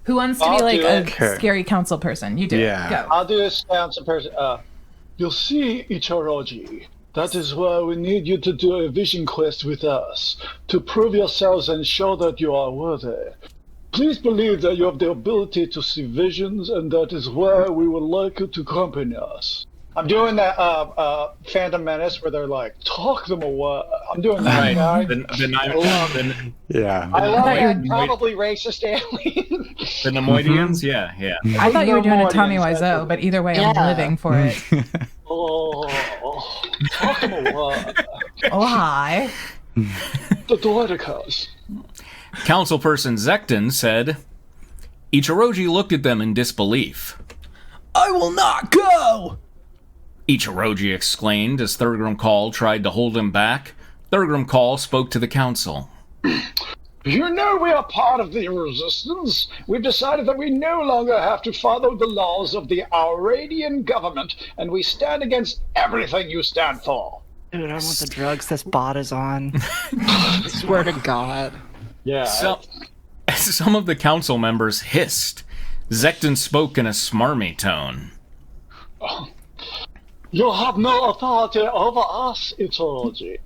Who wants to be I'll like do a it. Okay. scary council person? You do Yeah. it. Go. I'll do this council person. You see, Ichiroji, that is why we need you to do a vision quest with us, to prove yourselves and show that you are worthy. Please believe that you have the ability to see visions, and that is why we would like you to accompany us. I'm doing that Phantom Menace where they're like, talk them away. I'm doing that guy. Yeah. I love thought you that. were- Probably racist alien. The Nemoidians? Yeah. I thought you were doing a No Tommy more audience, Wiseau, but either way, I'm Yeah. living for it. Oh, talk them away. Oh, hi. The Doedicas. Councilperson Zekton said, Ichiroji looked at them in disbelief. I will not go! Ichiroji exclaimed as Thurgrim Call tried to hold him back. Thurgrim Call spoke to the council. You know we are part of the resistance. We've decided that we no longer have to follow the laws of the Aradian government, and we stand against everything you stand for. Dude, I want the drugs this bot is on. I swear to God. Yeah. Some of the council members hissed. Zekton spoke in a smarmy tone. You have no authority over us, Ichoroji.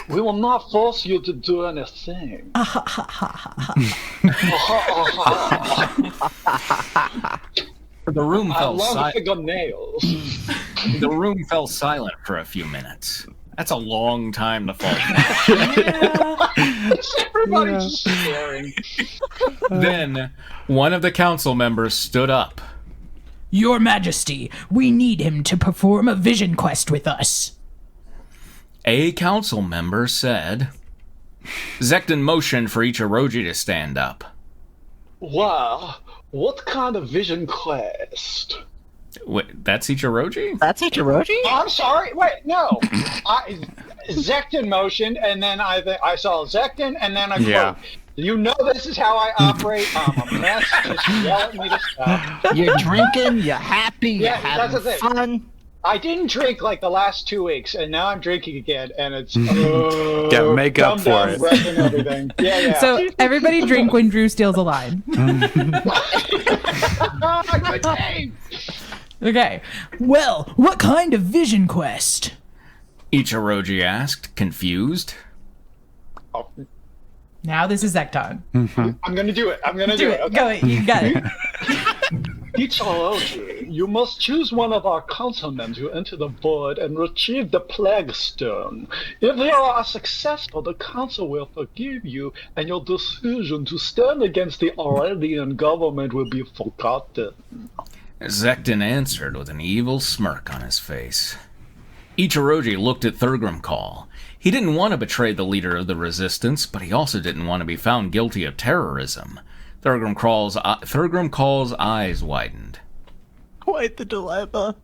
We will not force you to do anything. The room I fell love silent. fingernails. The room fell silent for a few minutes. That's a long time to fall down. Everybody's just staring. Then, one of the council members stood up. Your Majesty, we need him to perform a vision quest with us. A council member said. Zekton motioned for Ichiroji to stand up. Wow, what kind of vision quest? Wait, that's Ichiroji? That's Ichiroji? I'm sorry. Wait, no. Zekton motioned, and then I saw Zekton, and then I quote. Yeah. You know this is how I operate. I'm a mess. Just yell at me to stop. You're drinking, you're happy, you're Yeah, that's having the thing. fun. I didn't drink like the last 2 weeks, and now I'm drinking again, and it's Gotta make up dumbed for down it. breath and everything. Yeah. So everybody drink when Drew steals a line. Good day. Okay. Well, what kind of vision quest? Ichiroji asked, confused. Oh, Now this is Zekton. I'm gonna do it. I'm gonna do it. Okay. Go, you got it. Ichoroji, you must choose one of our councilmen to enter the void and retrieve the Plague Stone. If you are successful, the council will forgive you, and your decision to stand against the Aurelian government will be forgotten. Zekton answered with an evil smirk on his face. Ichiroji looked at Thunderdome. He didn't want to betray the leader of the resistance, but he also didn't want to be found guilty of terrorism. Thunderdome eyes widened. Quite the dilemma.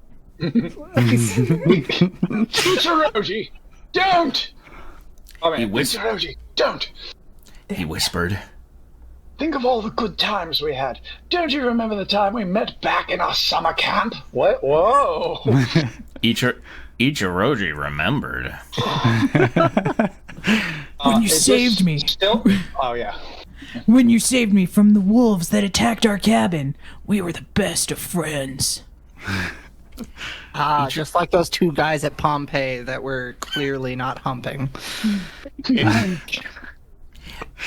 Ichiroji, don't! Oh, man, He whispered. Ichiroji, don't! He whispered. Think of all the good times we had. Don't you remember the time we met back in our summer camp? What? Whoa! Ichiroji remembered. When you Is saved this me. Still? Oh, yeah. When you saved me from the wolves that attacked our cabin, we were the best of friends. Just like those two guys at Pompeii that were clearly not humping.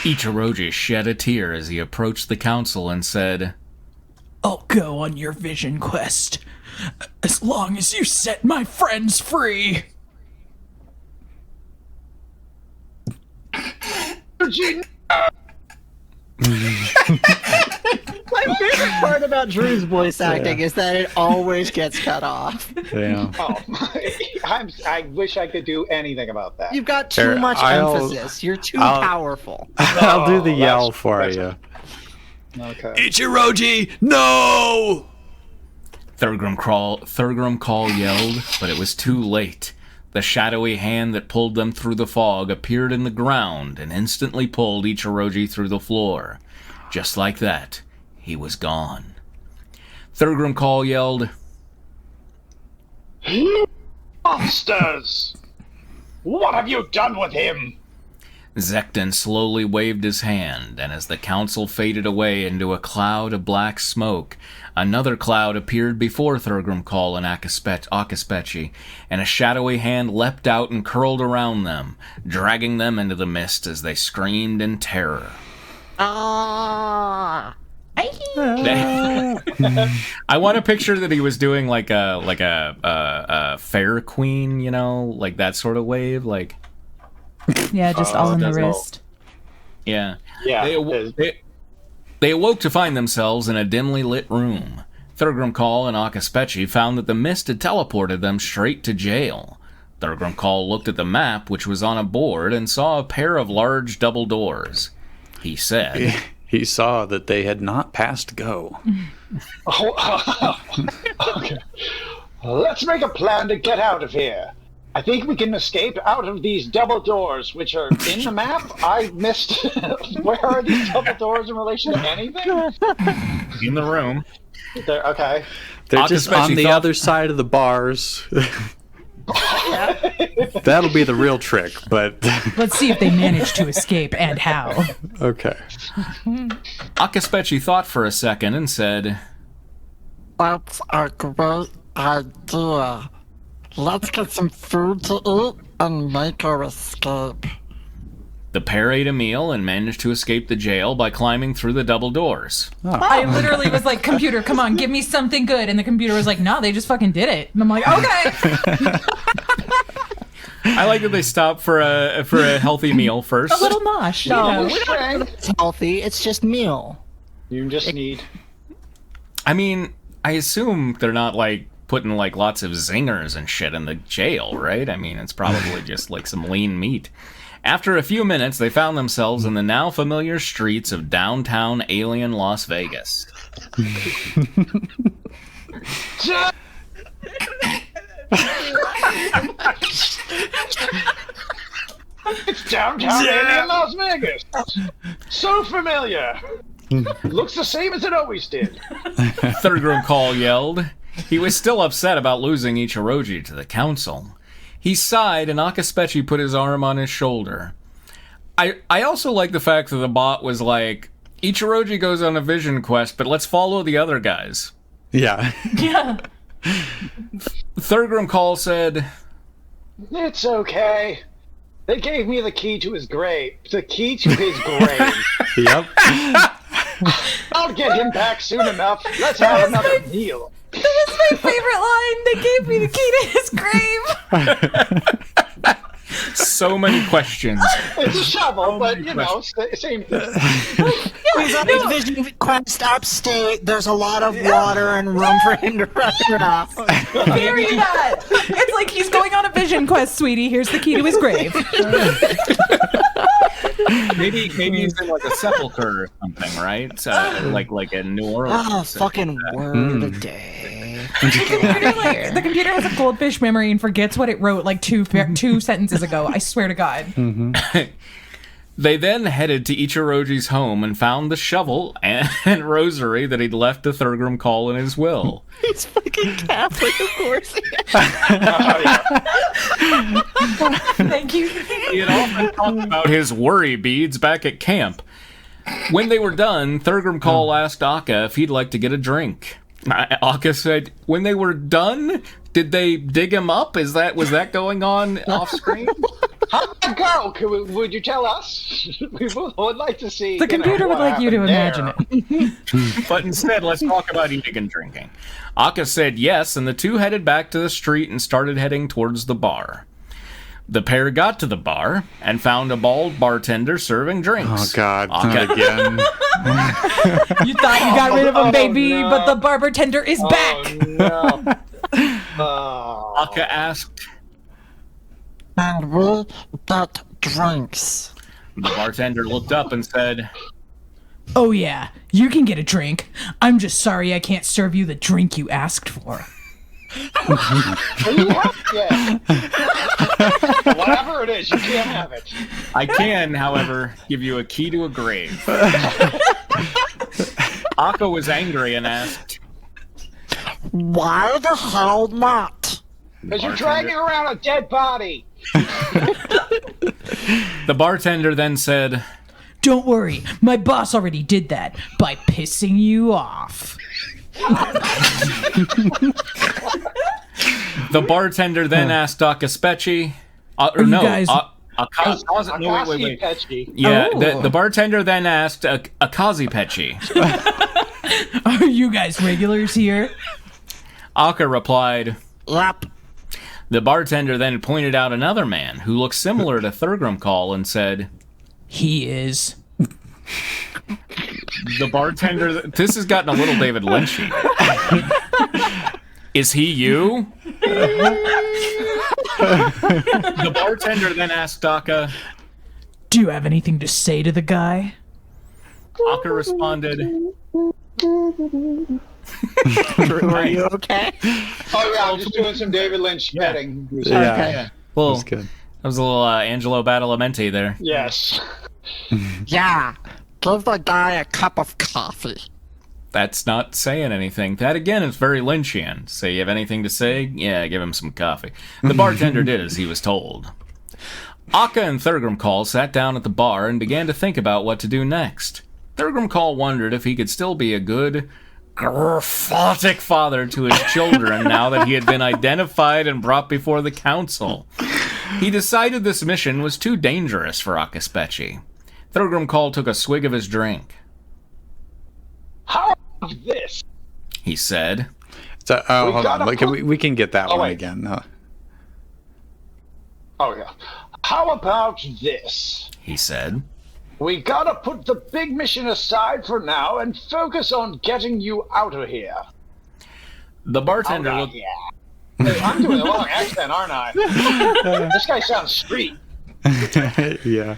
Ichiroji shed a tear as he approached the council and said, I'll go on your vision quest, as long as you set my friends free. My favorite part about Drew's voice acting is that it always gets cut off. Yeah. Oh, I wish I could do anything about that. You've got too Here, much I'll- emphasis. You're too I'll- powerful. I'll do the that's- yell for that's- you. Okay. Ichiroji, no! Thunderdome yelled, but it was too late. The shadowy hand that pulled them through the fog appeared in the ground and instantly pulled Ichiroji through the floor. Just like that, he was gone. Thunderdome yelled, You monsters! What have you done with him? Zekton slowly waved his hand, and as the council faded away into a cloud of black smoke, another cloud appeared before Thunderdome and Akaspechi, and a shadowy hand leapt out and curled around them, dragging them into the mist as they screamed in terror. Ah! I want a picture that he was doing like a fair queen, you know, like that sort of wave, like Yeah, just all in the that's all. wrist. yeah. Yeah. They awoke to find themselves in a dimly lit room. Thunderdome and Akaspechi found that the mist had teleported them straight to jail. Thunderdome looked at the map, which was on a board, and saw a pair of large double doors. He said, He saw that they had not passed go. Okay. Let's make a plan to get out of here. I think we can escape out of these double doors, which are in the map. I missed. Where are these double doors in relation to anything? in the room. Okay. They're just Akaspechi on the thought- other side of the bars. That'll be the real trick, but Let's see if they manage to escape and how. okay. Akaspechi thought for a second and said, That's a great idea. Let's get some food to eat and make our escape. the pair ate a meal and managed to escape the jail by climbing through the double doors. I literally was like, computer, come on, give me something good. And the computer was like, no, they just fucking did it. And I'm like, okay. I like that they stopped for a healthy meal first. A little nosh. You No, know. it's healthy. It's just meal. You just need. I mean, I assume they're not like putting like lots of zingers and shit in the jail, right? I mean, it's probably just like some lean meat. After a few minutes, they found themselves in the now familiar streets of downtown alien Las Vegas. It's downtown alien Las Vegas. So familiar. Looks the same as it always did. Thunderdome Call yelled. He was still upset about losing Ichiroji to the council. He sighed, and Akaspechi put his arm on his shoulder. I also like the fact that the bot was like, Ichiroji goes on a vision quest, but let's follow the other guys. Yeah. Yeah. Thunderdome Call said, It's okay. They gave me the key to his grave. The key to his grave. Yep. I'll get him back soon enough. Let's have another meal. That was my favorite line. They gave me the key to his grave. so many questions. It's a shovel, but you know, same thing. He's on a vision quest upstate. There's a lot of water and room for him to run around. Very that. It's like he's going on a vision quest, sweetie. Here's the key to his grave. Maybe he's in like a sepulcher or something, right? Like in New Orleans. Oh, fucking word a day. The computer has a goldfish memory and forgets what it wrote like two sentences ago. I swear to God. They then headed to Ichiroji's home and found the shovel and rosary that he'd left to Thunderdome Call in his will. He's fucking Catholic, of course. Thank you. He had often talked about his worry beads back at camp. When they were done, Thunderdome Call asked Akka if he'd like to get a drink. Akka said, when they were done, did they dig him up? Was that going on off screen? How'd that go? Would you tell us? We would like to see. The computer would like you to imagine it. it. But instead, let's talk about eating and drinking. Akka said yes, and the two headed back to the street and started heading towards the bar. The pair got to the bar and found a bald bartender serving drinks. Oh, God. Akka, Not again. You thought you got rid of him, baby, no. but the barber tender is back. Oh, no. Akka asked. And we get drinks. The bartender looked up and said, Oh yeah, you can get a drink. I'm just sorry I can't serve you the drink you asked for. Yeah. Whatever it is, you can't have it. I can, however, give you a key to a grave. Akka was angry and asked, Why the hell not? Because you're dragging around a dead body. The bartender then said, Don't worry, my boss already did that by pissing you off. The bartender then asked Akaspechi, you guys- wait. Petsy. Yeah, Oh. the bartender then asked Akazipechi. Are you guys regulars here? Akka replied. Yep. The bartender then pointed out another man who looked similar to Thunderdome Call and said, He is. the bartender, this has gotten a little David Lynchy. Is he you? The bartender then asked Akka. Do you have anything to say to the guy? Akka responded, Drew, are you okay? Oh yeah, I'm just doing some David Lynch petting. Yeah. well, That's good. that was a little Angelo Badalamenti there. Yes. Yeah. Give the guy a cup of coffee. That's not saying anything. That, again, is very Lynchian. Say, you have anything to say? Yeah, give him some coffee. The bartender did as he was told. Akka and Thurgrimcall sat down at the bar and began to think about what to do next. Thurgrimcall wondered if he could still be a good, graphotic father to his children now that he had been identified and brought before the council. He decided this mission was too dangerous for Akaspeci. Thurgrimcall took a swig of his drink. How about this? He said. So, hold on. We can get that one wait. again. Oh, yeah. How about this? He said. We gotta put the big mission aside for now and focus on getting you out of here. The bartender Oh, looked. yeah. Hey, I'm doing a long accent, aren't I? This guy sounds street. Yeah.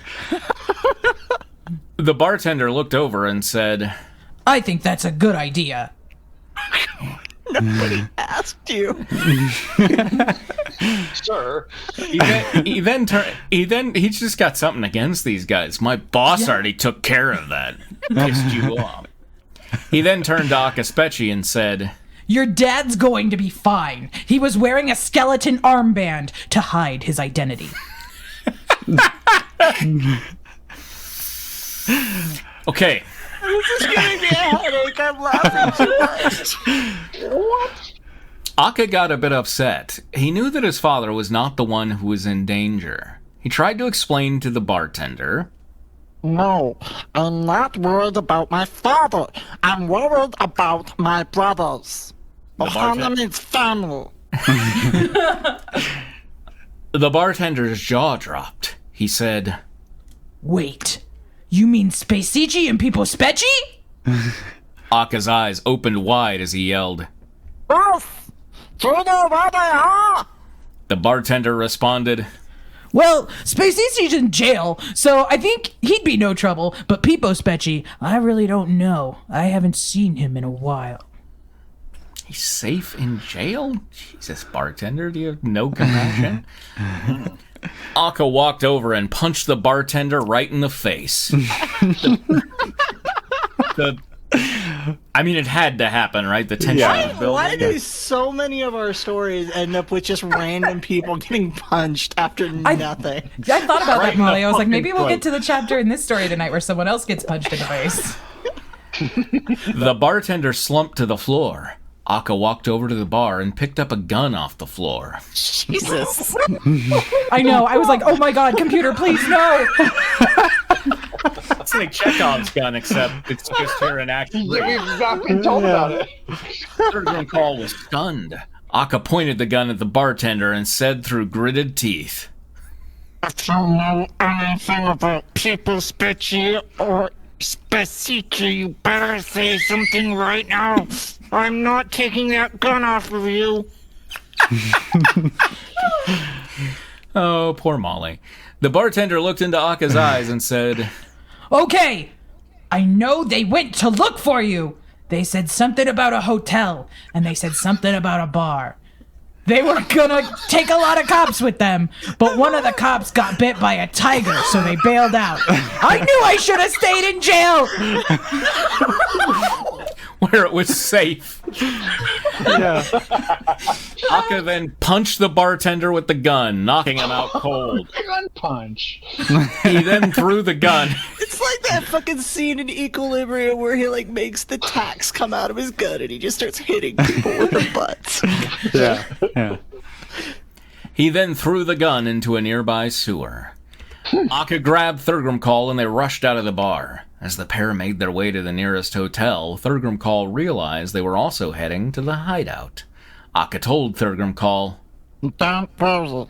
The bartender looked over and said, I think that's a good idea. Nobody asked you. Sir. he just got something against these guys. My boss already took care of that. Pissed you off. He then turned to Akaspeci and said, Your dad's going to be fine. He was wearing a skeleton armband to hide his identity. Okay. This is giving me a headache. I'm laughing too much. What? Akka got a bit upset. He knew that his father was not the one who was in danger. He tried to explain to the bartender. No, I'm not worried about my father. I'm worried about my brothers. Ohana means family. The bartender's jaw dropped. He said, Wait, you mean Spaceci and People Specci? Akka's eyes opened wide as he yelled. Yes! Do you know where they are? The bartender responded, Well, Spaceci's in jail, so I think he'd be no trouble, but People Specci, I really don't know. I haven't seen him in a while. He's safe in jail? Jesus, bartender, do you have no compassion? Akka walked over and punched the bartender right in the face. I mean, it had to happen, right? The tension was building. Why do so many of our stories end up with just random people getting punched after nothing? I thought about that, Molly. I was like, fucking maybe we'll throat. get to the chapter in this story tonight where someone else gets punched in the face. The bartender slumped to the floor. Akka walked over to the bar and picked up a gun off the floor. Jesus. I know. I was like, oh my god, computer, please, no! It's like Chekhov's gun, except it's just here in action. We've not been told about it. Thurgrimcall was stunned. Akka pointed the gun at the bartender and said through gritted teeth, If you know anything about People Specci or Spaceci, you better say something right now. I'm not taking that gun off of you. Oh, poor Molly. The bartender looked into Akka's eyes and said, Okay, I know they went to look for you. They said something about a hotel, and they said something about a bar. They were gonna take a lot of cops with them, but one of the cops got bit by a tiger, so they bailed out. I knew I should have stayed in jail! where it was safe. Yeah. Akka then punched the bartender with the gun, knocking him out cold. Gun punch. He then threw the gun. It's like that fucking scene in Equilibrium where he like makes the tacks come out of his gun and he just starts hitting people with the butts. Yeah. Yeah. He then threw the gun into a nearby sewer. Akka grabbed Thurgrimcall and they rushed out of the bar. As the pair made their way to the nearest hotel, Thurgrimcall realized they were also heading to the hideout. Akka told Thurgrimcall, Don't worry.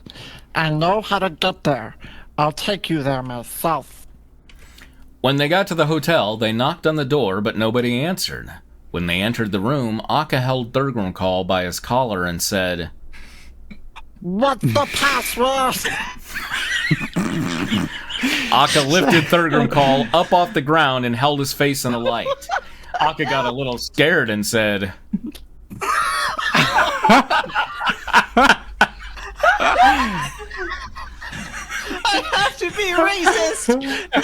I know how to get there. I'll take you there myself. When they got to the hotel, they knocked on the door, but nobody answered. When they entered the room, Akka held Thurgrimcall by his collar and said, What's the password? Akka lifted Thurgrimcall up off the ground and held his face in the light. Akka got a little scared and said, I have to be racist. No.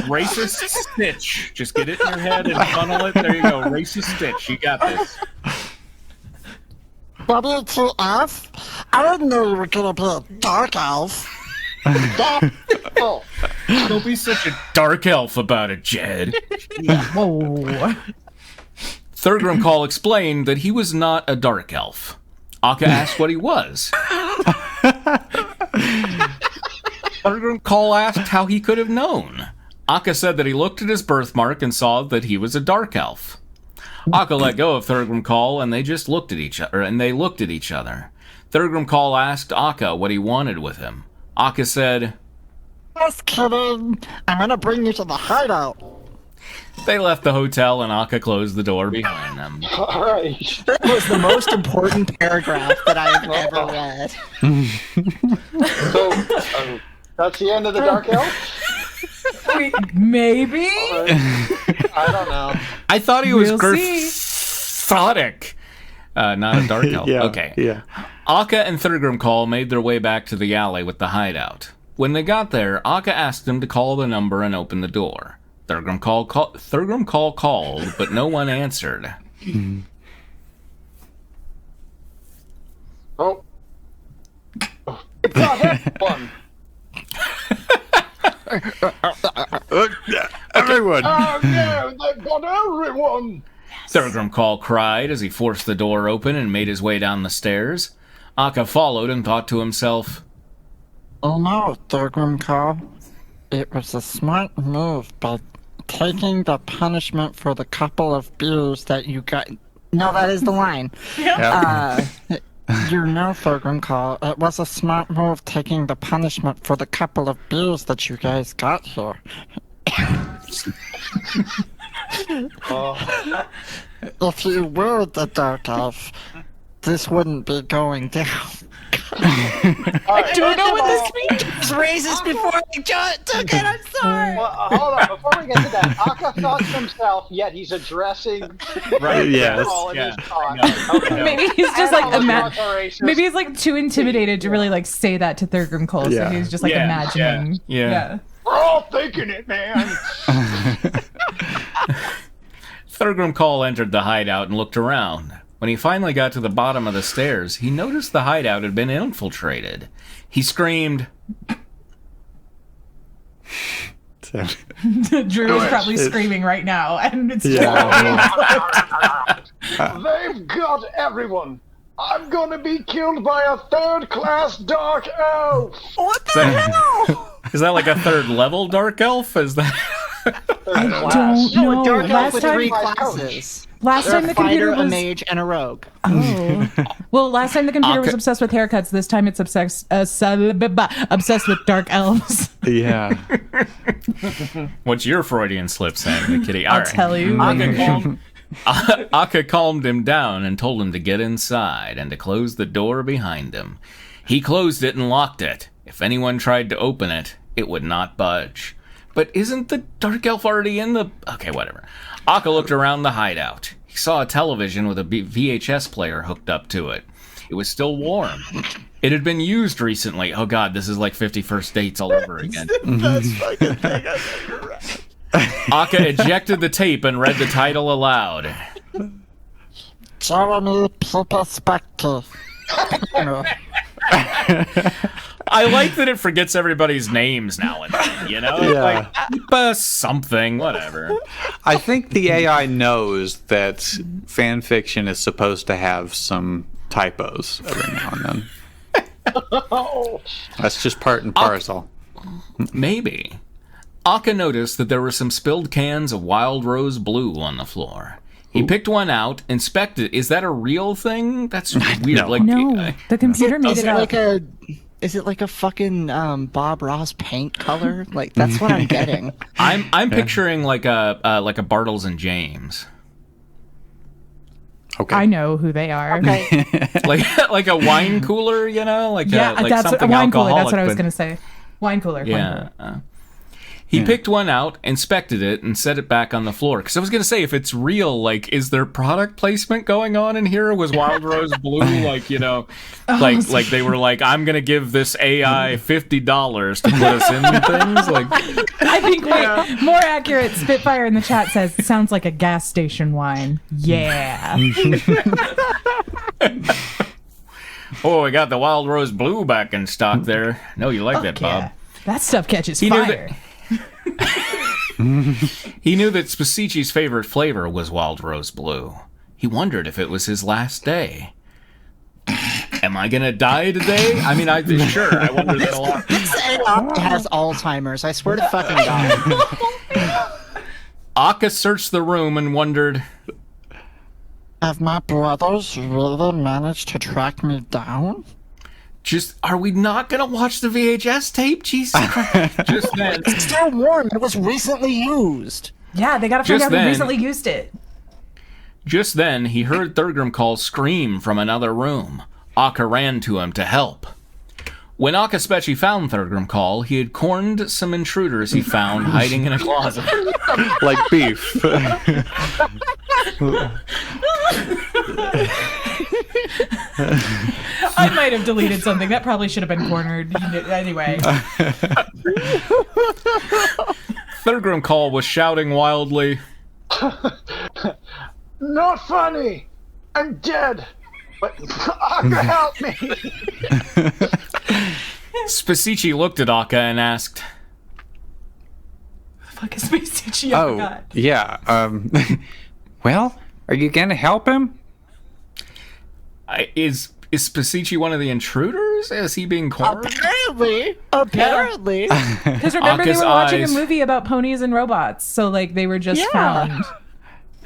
Racist Stitch. Just get it in your head and funnel it. There you go. Racist Stitch. You got this. WTF? I didn't know you were gonna be a dark elf. Don't be such a dark elf about it, Jed. Whoa. Thunderdome Call explained that he was not a dark elf. Akka asked what he was. Thunderdome Call asked how he could have known. Akka said that he looked at his birthmark and saw that he was a dark elf. Akka let go of Thunderdome Call and they just looked at each other. Thunderdome Call asked Akka what he wanted with him. Akka said, Just kidding. I'm gonna bring you to the hideout. they left the hotel and Akka closed the door behind them. All right. That was the most important paragraph that I have ever read. So that's the end of the Dark Elf? Maybe? I don't know. I thought he was We'll see. Graphotic. Not a dark elf. Yeah, Okay. yeah. Akka and Thunderdome Call made their way back to the alley with the hideout. When they got there, Akka asked them to call the number and open the door. Thunderdome Call called, but no one answered. Oh. Got everyone. Everyone. Oh no, they've got everyone. Thunderdome Call cried as he forced the door open and made his way down the stairs. Akka followed and thought to himself, Oh no, Thunderdome Call. It was a smart move, but taking the punishment for the couple of beers that you got... No, that is the line. You know, Thunderdome Call, it was a smart move taking the punishment for the couple of beers that you guys got here. If you were the Dark Elf, this wouldn't be going down. I don't know what this means. It's racist before I took it, I'm sorry. Well, hold on, before we get to that, Akka thought to himself, yet he's addressing right, yes. all in Yeah, his talk. okay. Maybe he's just I like know it's not racist. maybe he's like too intimidated to really like say that to Thunderdome Call, Yeah. so he's just like Yeah, imagining. yeah. We're all thinking it, man. Thunderdome Call entered the hideout and looked around. When he finally got to the bottom of the stairs, he noticed the hideout had been infiltrated. He screamed, Drew is probably screaming right now, and it's Yeah. They've got everyone. I'm gonna be killed by a third-class dark elf. What the hell? Is that like a third level dark elf? Is that... I Class. don't No, know. a dark elf Last with time, 3 Coach. classes. last They're time a the fighter, computer a was. mage, and a rogue. Oh. Well, last time the computer was Okay. obsessed with haircuts. This time it's obsessed with dark elves. Yeah. What's your Freudian slip, Sam the Kitty? I'll tell you. Akka calmed him down and told him to get inside and to close the door behind him. He closed it and locked it. If anyone tried to open it, it would not budge. But isn't the dark elf already in the... Okay, whatever. Akka looked around the hideout. He saw a television with a VHS player hooked up to it. It was still warm. It had been used recently. Oh god, this is like 50 First Dates all over again. That's fucking thing I've ever read. Akka ejected the tape and read the title aloud. Jeremy Perspective. I like that it forgets everybody's names now and then, you know? Yeah. Like, something, whatever. I think the AI knows that fan fiction is supposed to have some typos every now and then. That's just part and parcel. Maybe. Akka noticed that there were some spilled cans of Wild Rose Blue on the floor. He picked one out, inspected. Is that a real thing? That's weird. No. Like, No, the computer made Is it it up. like a... Is it like a fucking Bob Ross paint color? Like that's what I'm getting. I'm picturing like a Bartles and James, Okay. I know who they are. Okay. like a wine cooler, you know, like Yeah, like that's a something wine cooler. That's alcoholic, what I was but- gonna say. Wine cooler. Wine Yeah. cooler. He picked one out, inspected it, and set it back on the floor. Because I was going to say, if it's real, like, is there product placement going on in here? Was Wild Rose Blue, like, you know, like they were like, I'm going to give this AI $50 to put us in things? Like, I think more accurate, Spitfire in the chat says, sounds like a gas station wine. Yeah. oh, we got the Wild Rose Blue back in stock there. No, you like that, Bob. Yeah. That stuff catches He fire. He knew that Spasici's favorite flavor was Wild Rose Blue. He wondered if it was his last day. Am I gonna die today? I mean, sure, I wonder that a lot. This AI has Alzheimer's. I swear to fucking God. Akka searched the room and wondered, Have my brothers really managed to track me down? are we not gonna watch the VHS tape? Jesus Christ. Just then. It's still warm. It was recently used. Yeah, they gotta find Just out who then- recently used it. Just then, he heard Thunderdome call scream from another room. Akka ran to him to help. When Akka Speci found Thunderdome call, he had corned some intruders he found hiding in a closet. Like beef. I might have deleted something. That probably should have been cornered. Anyway. Thunderdome call was shouting wildly, Not funny. I'm dead. But Akka, help me. Spasici looked at Akka and asked, Fuck is Spacey? I Oh, forgot. yeah. Well, are you gonna help him? Is Spasici one of the intruders? Is he being cornered? Apparently. Because remember, Akka's they were watching eyes- a movie about ponies and robots. So, like, they were just found.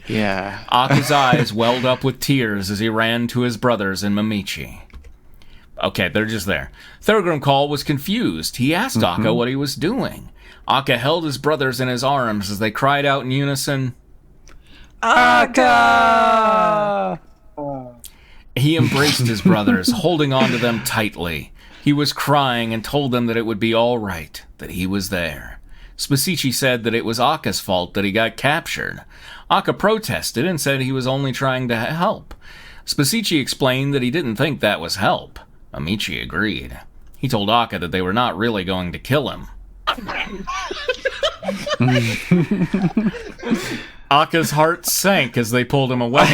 Yeah. Akka's eyes welled up with tears as he ran to his brothers and Mamichi. Okay, they're just there. Thunderdome call was confused. He asked Akka what he was doing. Akka held his brothers in his arms as they cried out in unison, Akka! He embraced his brothers, holding on to them tightly. He was crying and told them that it would be all right, that he was there. Spasici said that it was Akka's fault that he got captured. Akka protested and said he was only trying to help. Spasici explained that he didn't think that was help. Amici agreed. He told Akka that they were not really going to kill him. Akka's heart sank as they pulled him away.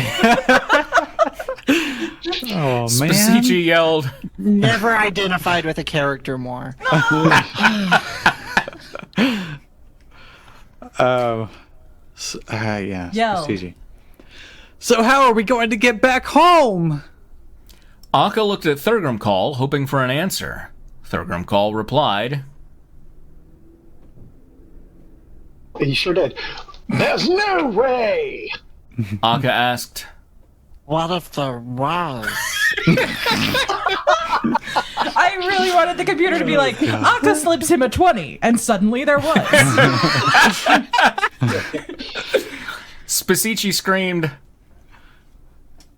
Oh, man. Spasici yelled, Never identified with a character more. Yeah. Yo. Spasici. So how are we going to get back home? Akka looked at Thunderdome call, hoping for an answer. Thunderdome call replied, He sure did. There's no way. Akka asked, What if there was? I really wanted the computer to be like, Akka slips him a 20, and suddenly there was. Spasici screamed,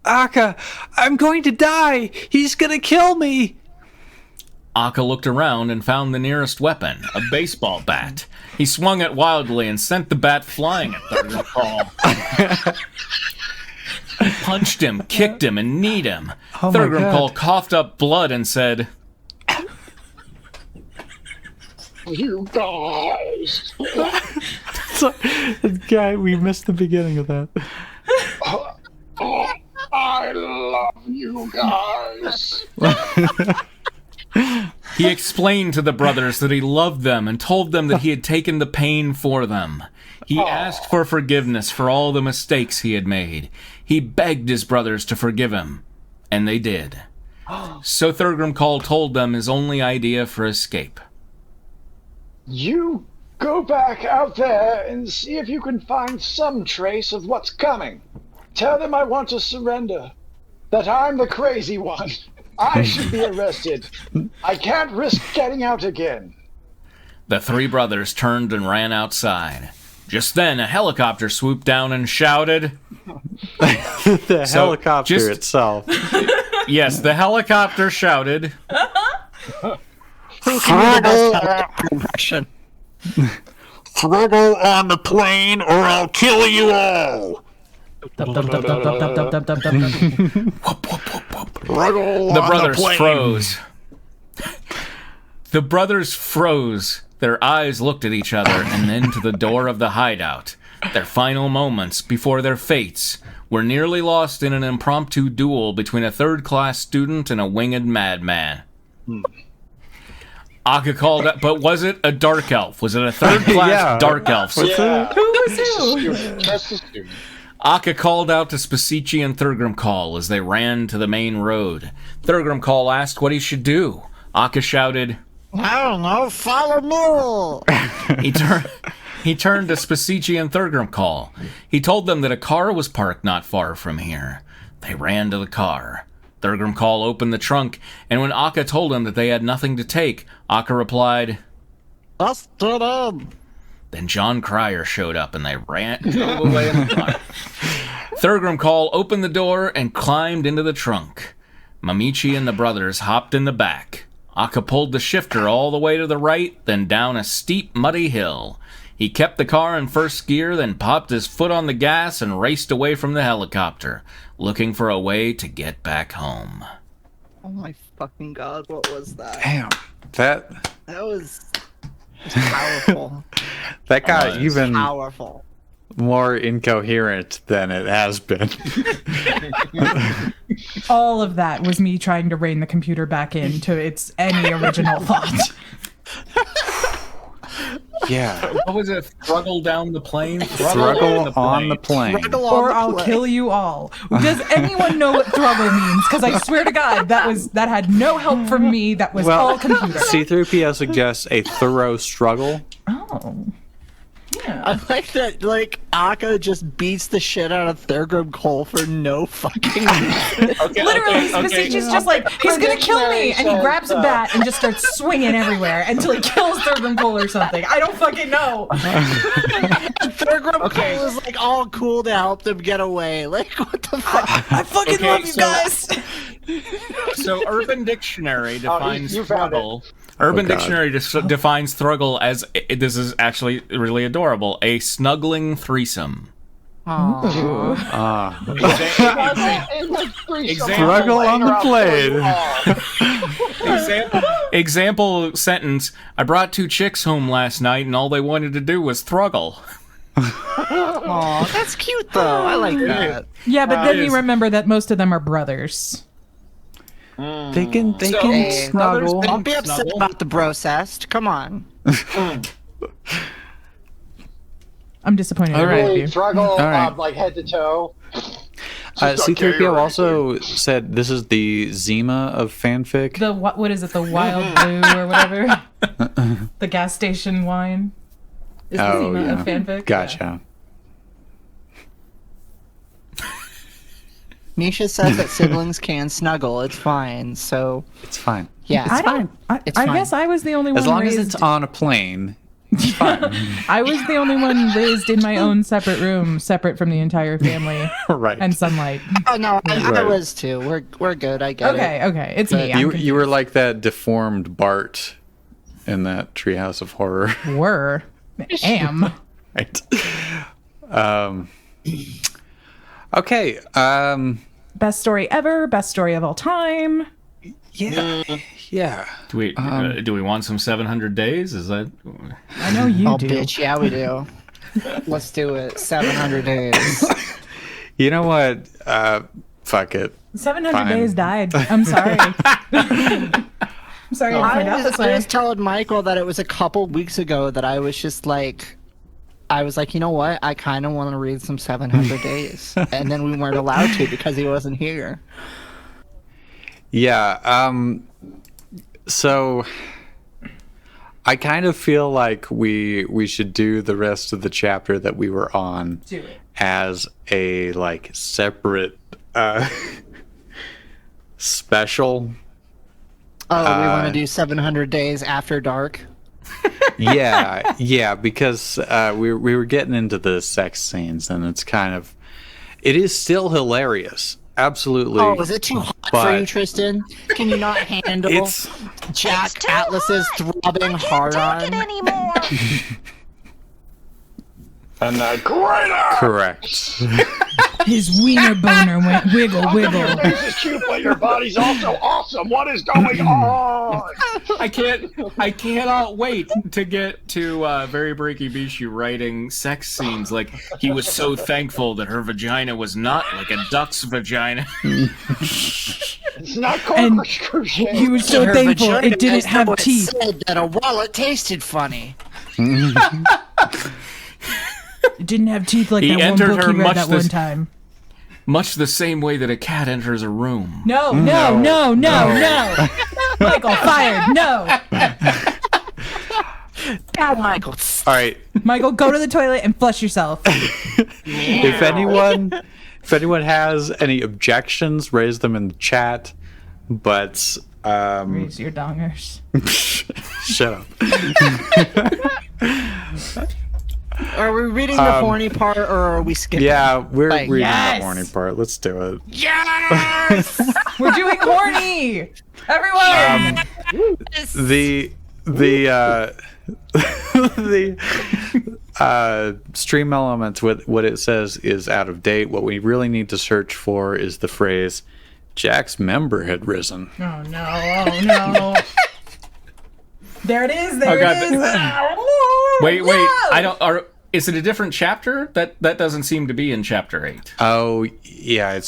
Akka, I'm going to die. He's gonna kill me. Akka looked around and found the nearest weapon, a baseball bat. He swung it wildly and sent the bat flying at Thunderdome call. Punched him, kicked him, and kneed him. Oh my Thunderdome God. call coughed up blood and said, You guys. Guy, we missed the beginning of that. I love you guys. He explained to the brothers that he loved them and told them that he had taken the pain for them. He asked for forgiveness for all the mistakes he had made. He begged his brothers to forgive him, and they did. So Thunderdome call told them his only idea for escape. You go back out there and see if you can find some trace of what's coming. Tell them I want to surrender. That I'm the crazy one. I should be arrested. I can't risk getting out again. The three brothers turned and ran outside. Just then, a helicopter swooped down and shouted, The So, helicopter just- itself. Yes, the helicopter shouted, Who can do the best impression? Struggle on the plane or I'll kill you all. The brothers froze. The brothers froze. Their eyes looked at each other and then to the door of the hideout. Their final moments before their fates were nearly lost in an impromptu duel between a third-class student and a winged madman. Akka called out, but was it a dark elf? Was it a third-class dark elf? Who was who? Just a student. Akka called out to Spasici and Thurgrim Call as they ran to the main road. Thurgrim Call asked what he should do. Akka shouted, I don't know, follow me. He turned to Spasici and Thurgrim Call. He told them that a car was parked not far from here. They ran to the car. Thurgrim Call opened the trunk, and when Akka told him that they had nothing to take, Akka replied, Let's get in. Then John Cryer showed up and they drove away in the car. Thurgrim Call opened the door and climbed into the trunk. Mamichi and the brothers hopped in the back. Akka pulled the shifter all the way to the right, then down a steep, muddy hill. He kept the car in first gear, then popped his foot on the gas and raced away from the helicopter, looking for a way to get back home. Oh my fucking god, what was that? Damn, that was powerful. that got even Powerful. more incoherent than it has been. All of that was me trying to rein the computer back into its any original thought. Yeah. What was it? Struggle down the plane? Struggle on the plane. Or I'll kill you all. Does anyone know what thruggle means? Because I swear to God, that had no help from me. That was all computer. C-3PO suggests a thorough struggle. Oh. Yeah. I like that, Akka just beats the shit out of Thurgrim Cole for no fucking reason. Literally, Spasici's just like, he's gonna kill me! And he grabs a bat and just starts swinging everywhere until he kills Thurgrim Cole or something. I don't fucking know. Thurgrim Cole is, all cool to help them get away. What the fuck? I fucking love you guys! So Urban Dictionary defines you found struggle. Urban Dictionary defines struggle as, this is actually really adorable, a snuggling threesome. Struggle on the plane. Example sentence, I brought 2 chicks home last night and all they wanted to do was struggle. Aw, that's cute though. I like that. Yeah, but then you remember that most of them are brothers. They can snuggle. Don't be upset about the brocest. Come on. I'm disappointed. All right. Really Struggle, right. head to toe. C-3PO also said this is the Zima of fanfic. The what is it? The Wild Blue or whatever? The gas station wine. Is the Zima of fanfic? Gotcha. Misha says that siblings can snuggle. It's fine. So It's fine. yeah, I don't. It's I fine. guess I was the only one. As long raised, as it's on a plane, it's fine. I was the only one raised in my own separate room, separate from the entire family, Right. and sunlight. Oh no, I Right. was too. We're good. I get it. Okay, it's me. I'm You were like that deformed Bart in that Treehouse of Horror. were am. Right. Okay. Best story ever. Best story of all time. Yeah. Do we want some 700 days? Is that? I know you Oh do. bitch, yeah we do. Let's do it. 700 days. You know what? Fuck it. 700 Fine. days died. I'm sorry. I'm sorry I find out this I way. was telling Michael that it was a couple weeks ago that I was just like, you know what? I kind of want to read some 700 days. And then we weren't allowed to because he wasn't here. Yeah. So I kind of feel like we should do the rest of the chapter that we were on Do it. as a separate special. Oh, we want to do 700 days after dark? Yeah, because we were getting into the sex scenes, and it is still hilarious. Absolutely. Oh, is it too hot for you, Tristan? Can you not handle Jack Atlas's throbbing hard on? anymore. And that greater! Correct. His wiener boner went wiggle, Your wiggle. face is cute, but your body's also awesome. What is going on? I cannot wait to get to Very Breaky Bishi writing sex scenes. Like, he was so thankful that her vagina was not like a duck's vagina. It's not And cork shaped. He was so Her thankful vagina it didn't is have what teeth. Said that a wallet tasted funny. It didn't have teeth like He that one entered book her he read much that this- one time. Much the same way that a cat enters a room. No. Michael, fired. No. God, Michael. All right. Michael, go to the toilet and flush yourself. If anyone has any objections, raise them in the chat. But Raise your dongers. shut up. Are we reading the horny part, or are we skipping? Yeah, we're Like, reading yes! the horny part. Let's do it. Yes! We're doing horny. Everyone. The stream elements with what it says is out of date. What we really need to search for is the phrase Jack's member had risen. Oh no. There it is. There God, it is. Wait, No! is it a different chapter? That doesn't seem to be in chapter 8. Oh yeah,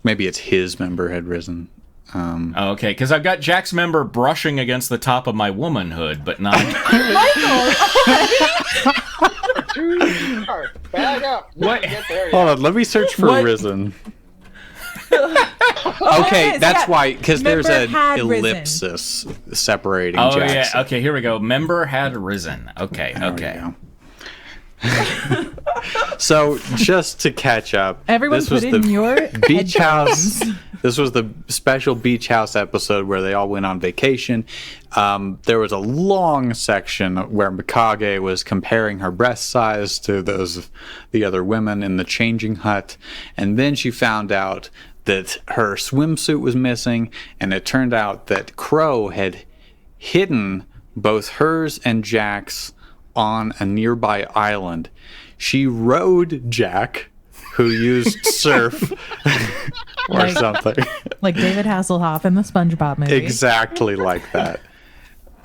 maybe it's his member had risen. Oh, okay, because I've got Jack's member brushing against the top of my womanhood, but not. Bag up. What? Get there Hold yet. on, let me search for What? risen. Oh, Okay, it is, that's yeah. why, because there's Member an had risen. ellipsis separating Oh Jack's. yeah, okay, here we go. Member had risen. Okay, There we okay. go. So just to catch up, Everyone this put was in the your beach house. This was the special beach house episode where they all went on vacation. There was a long section where Mikage was comparing her breast size to those of the other women in the changing hut, and then she found out that her swimsuit was missing, and it turned out that Crow had hidden both hers and Jack's on a nearby island. She rode Jack, who used surf or Like- something. Like David Hasselhoff in the SpongeBob movie. Exactly like that.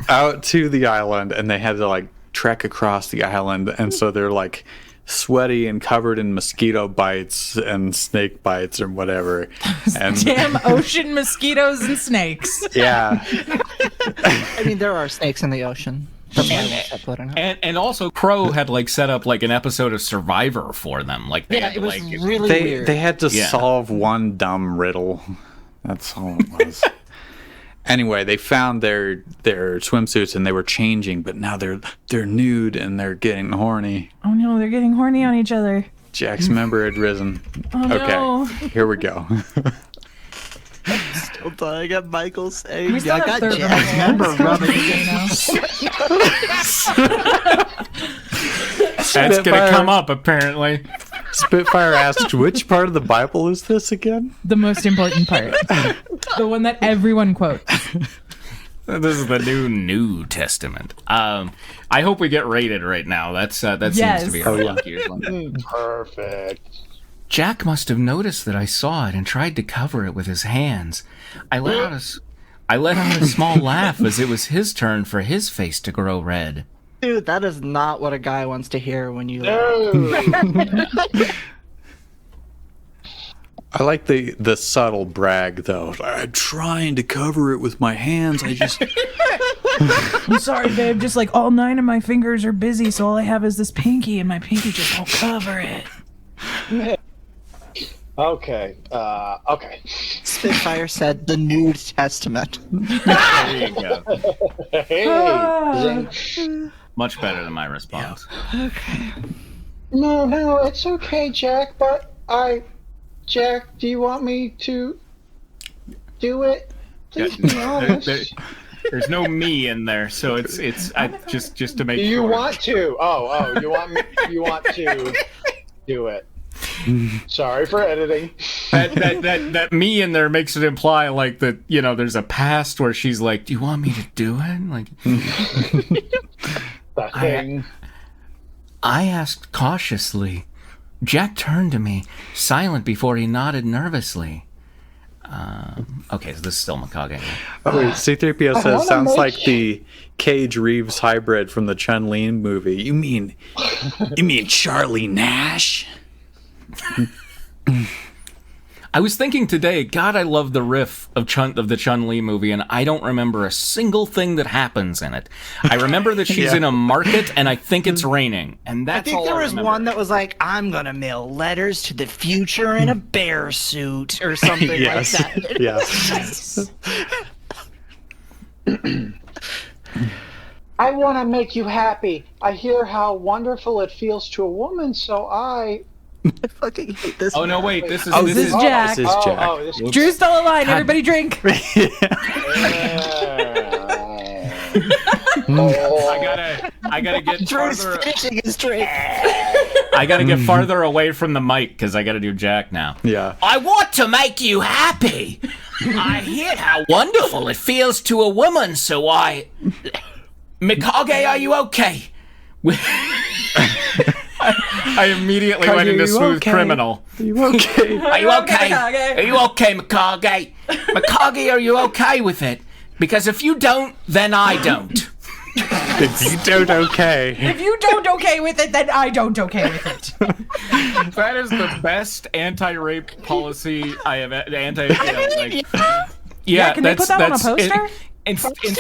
Out to the island, and they had to like trek across the island, and so they're like sweaty and covered in mosquito bites and snake bites or whatever. And Damn ocean mosquitoes and snakes. yeah, I mean, there are snakes in the ocean. That's why I won't stop putting it. And also, Crow had like set up like an episode of Survivor for them. Like they Yeah, had it to, was like, really they weird. they had to Yeah. solve one dumb riddle. That's all it was. Anyway, they found their swimsuits and they were changing, but now they're nude and they're getting horny. Oh no, they're getting horny on each other. Jack's member had risen. Oh Okay, no. here we go. I got Michael saying, We still I have got third Jack's member. member rubbing That's gonna come up apparently. Spitfire asks, which part of the Bible is this again? The most important part. The one that everyone quotes. This is the New Testament. I hope we get rated right now. That Yes. seems to be our Oh, yeah. luckiest one. Perfect. Jack must have noticed that I saw it and tried to cover it with his hands. I let out a small laugh as it was his turn for his face to grow red. Dude, that is not what a guy wants to hear when you. I like the subtle brag though. I'm trying to cover it with my hands. I just I'm sorry, babe. Just like all 9 of my fingers are busy, so all I have is this pinky, and my pinky just won't cover it. Okay. Okay. Spitfire said the New Testament. There you go. Hey. Much better than my response. No, it's okay, Jack. But Jack, do you want me to do it? Please be honest. There's no me in there, so it's just to make Do you sure. want to? Oh, you want me? You want to do it? Sorry for editing. That me in there makes it imply like that, you know, there's a past where she's like, "Do you want me to do it?" Like, That thing. I asked cautiously. Jack turned to me, silent before he nodded nervously. Okay, so this is still Mikage. Oh, wait, C-3PO I says, wanna sounds make- like the Cage Reeves hybrid from the Chun-Li movie. You mean Charlie Nash? I was thinking today, God, I love the riff of the Chun-Li movie, and I don't remember a single thing that happens in it. I remember that she's in a market, and I think it's raining, and that's I think all there was remember. one that was like, I'm gonna mail letters to the future in a bear suit or something Yes. like that. Yes. I want to make you happy. I hear how wonderful it feels to a woman, so I... I fucking hate this. Oh no, wait, this is this is Jack. This is Jack. Oh, this is... Drew's still alive. Everybody drink. I gotta get Drew's farther. finishing his drink. I gotta get farther away from the mic because I gotta do Jack now. Yeah. I want to make you happy. I hear how wonderful it feels to a woman, so I... Mikage, are you okay? I immediately went Mikage, into are you Smooth okay? Criminal. Are you okay? Are you okay? Mikage? Are you okay, Mikage? Mikage, are you okay with it? Because if you don't, then I don't. If you don't okay. If you don't okay with it, then I don't okay with it. That is the best anti-rape policy I have. Yeah, can they put that on a poster?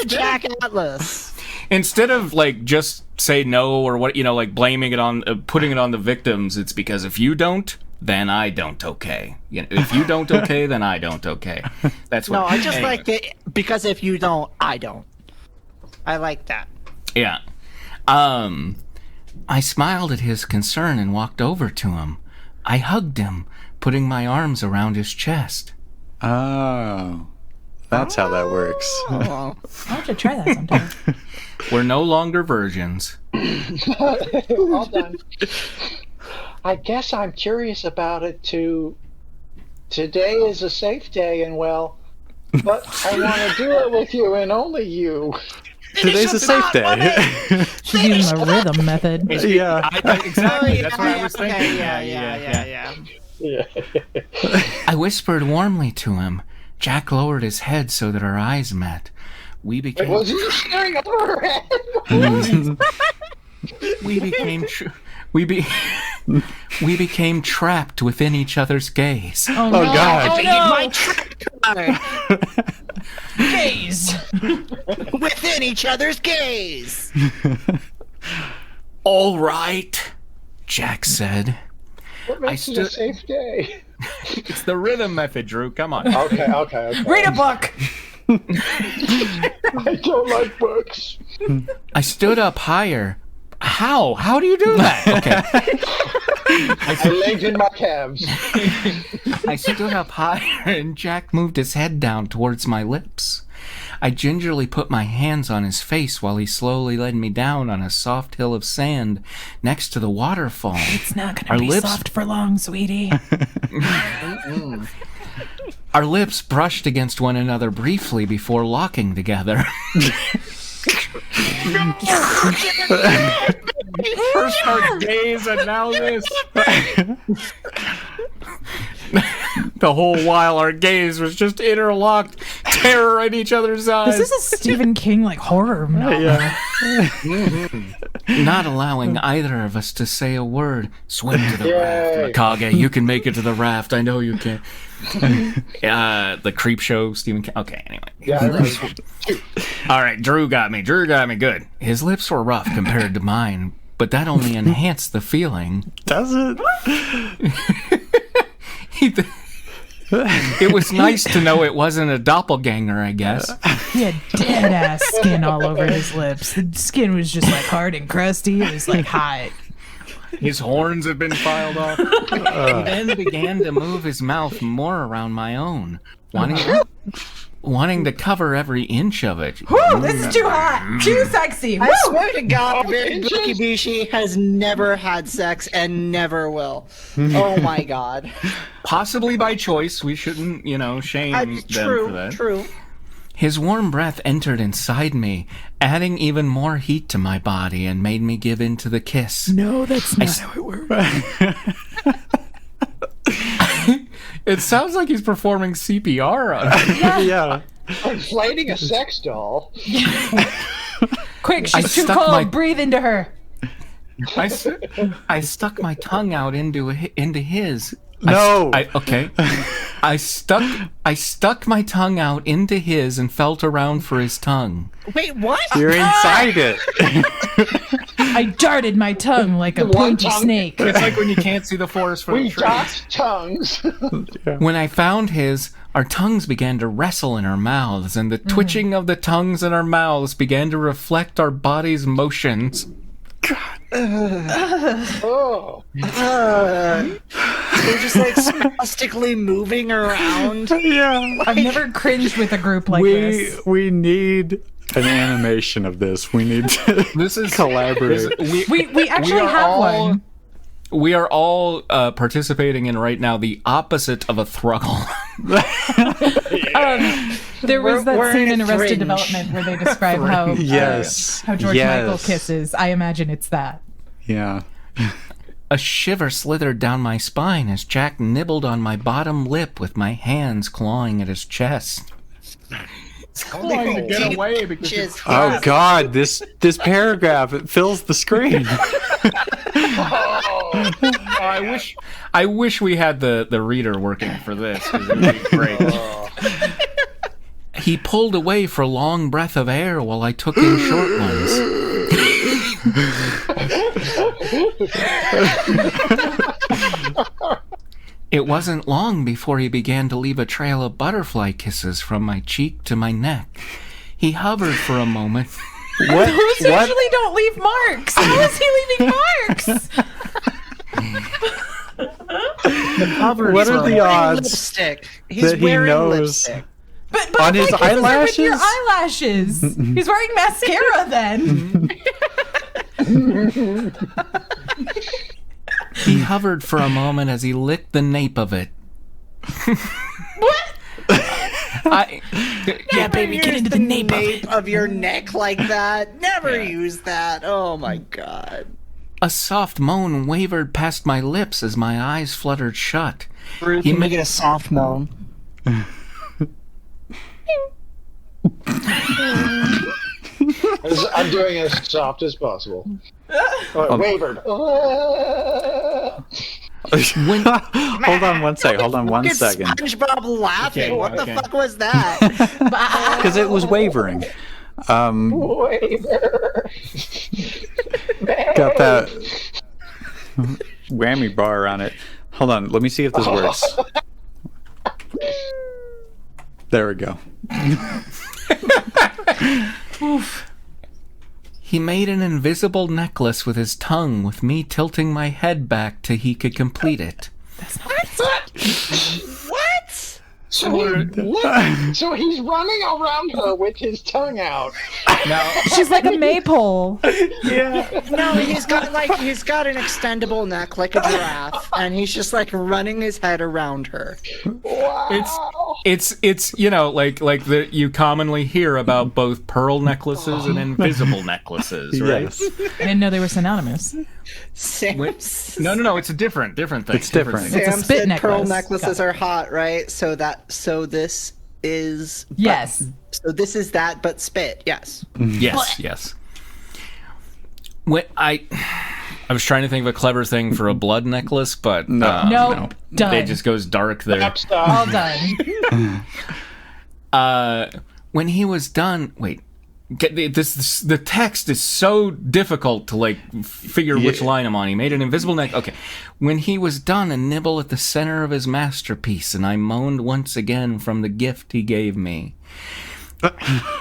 Jack Atlas. Instead of like just say no or what, like blaming it on, putting it on the victims, it's because if you don't, then I don't okay. If you don't okay, then I don't okay. That's what. No, I just anyway. like it because if you don't, I don't. I like that. Yeah. I smiled at his concern and walked over to him. I hugged him, putting my arms around his chest. Oh. That's how that works. Oh. I'll have to try that sometime. We're no longer virgins. All done. I guess I'm curious about it too. Today is a safe day and well, but I want to do it with you and only you. Today's a safe day. She's using the rhythm method. Yeah. Exactly. That's what I was thinking. Okay, yeah. I whispered warmly to him. Jack lowered his head so that our eyes met. We became Was he staring over her head? we became trapped within each other's gaze. Oh, Oh, no. God. Oh, no. Gaze. Within each other's gaze. All right, Jack said. What makes it a safe day? It's the rhythm method, Drew. Come on. Okay. Read a book. I don't like books. I stood up higher. How? How do you do that? Okay. I lengthened my calves. I stood up higher and Jack moved his head down towards my lips. I gingerly put my hands on his face while he slowly led me down on a soft hill of sand next to the waterfall. It's not going Our to be lips- soft for long, sweetie. Our lips brushed against one another briefly before locking together. First our gaze and now this. The whole while our gaze was just interlocked, terror in each other's eyes. This is a Stephen King horror novel. Yeah. Not allowing either of us to say a word. Swim to the Yay. raft, Mikage. You can make it to the raft. I know you can. The creep show, Stephen King. Okay, anyway. Yeah, I remember. All right, Drew got me. Good. His lips were rough compared to mine, but that only enhanced the feeling. Does it? It was nice to know it wasn't a doppelganger, I guess. He had dead ass skin all over his lips. The skin was just hard and crusty. It was hot. His horns had been filed off. He then began to move his mouth more around my own, wanting to cover every inch of it. Whew, this is too hot. Too sexy. I Woo! swear to God, Breaky Bishi has never had sex and never will. Oh my God. Possibly by choice. We shouldn't, shame them for that. True. His warm breath entered inside me, adding even more heat to my body and made me give in to the kiss. No, that's not how it works. It sounds like he's performing CPR on it. Yeah. Inflating a sex doll. Quick, I she's too stuck cold. my- Breathe into her. I stuck my tongue out into his. No. Okay. I stuck my tongue out into his and felt around for his tongue. Wait, what? You're inside it. I darted my tongue like a pointy snake. It's like when you can't see the forest for the We trees. doxed tongues. When I found his, our tongues began to wrestle in our mouths, and the twitching of the tongues in our mouths began to reflect our body's motions. Oh. They're just like spastically moving around. Yeah. I've never cringed with a group like this. We need an animation of this. We need to This is collaborate. We actually have one. We are all participating in right now the opposite of a thrugle. There was We're that scene in in a Arrested fringe. Development where they describe how Yes. how George Yes. Michael kisses. I imagine it's that. Yeah. A shiver slithered down my spine as Jack nibbled on my bottom lip with my hands clawing at his chest. Trying to get away because Oh God, this paragraph, it fills the screen. I wish we had the reader working for this, 'cause it would be great. He pulled away for a long breath of air while I took in short ones. It wasn't long before he began to leave a trail of butterfly kisses from my cheek to my neck. He hovered for a moment. What? Those What? usually don't leave marks. How is he leaving marks? What are the odds lipstick. He's that he wearing knows lipstick. But on his what kisses are with your eyelashes? eyelashes. He's wearing mascara then. He hovered for a moment as he licked the nape of it. What? Yeah, baby, get into the nape of it. of your neck like that. Never use that. Oh my god. A soft moan wavered past my lips as my eyes fluttered shut. Bruce, He you ma- make it a soft moan. I'm doing as soft as possible. Wavered. Hold on one second. Hold on one Look at second. SpongeBob laughing. Okay, what the okay. fuck was that? Because it was wavering. Waver. Got that whammy bar on it. Hold on. Let me see if this works. There we go. He made an invisible necklace with his tongue, with me tilting my head back till he could complete it. What? So he's running around her with his tongue out. She's like a maypole. No, he's got an extendable neck like a giraffe, and he's just like running his head around her. It's you know like you commonly hear about both pearl necklaces and invisible necklaces, right? Yes. I didn't know they were synonymous. Sam, No, it's a different thing. It's different. It's a Sam spit said pearl necklace. necklaces are hot, right? So this is Yes. So this is that, but spit. Yes. Yes. When I was trying to think of a clever thing for a blood necklace, but Nope. Done. it just goes dark there. All done. When he was done, wait. The text is so difficult to like figure which line I'm on. He made an invisible neck. Okay. When he was done, a nibble at the center of his masterpiece, and I moaned once again from the gift he gave me.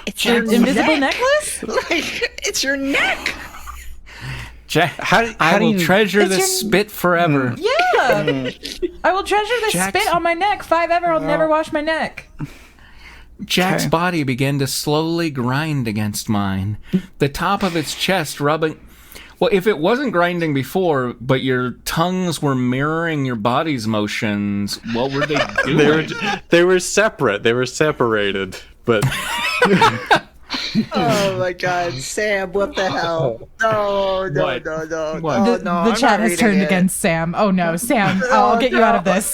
It's your Invisible neck. necklace? Like, it's your neck. Jack, How I do will you- treasure It's this your- spit forever. Yeah. I will treasure this Jack's- spit on my neck. 5 ever. I'll never wash my neck. Jack's Okay. body began to slowly grind against mine, the top of its chest rubbing. Well, if it wasn't grinding before, but your tongues were mirroring your body's motions, what were they doing? They were separate. They were separated but Oh my God, Sam! What the hell? No. The chat has turned against Sam. Oh no, Sam! I'll get you out of this.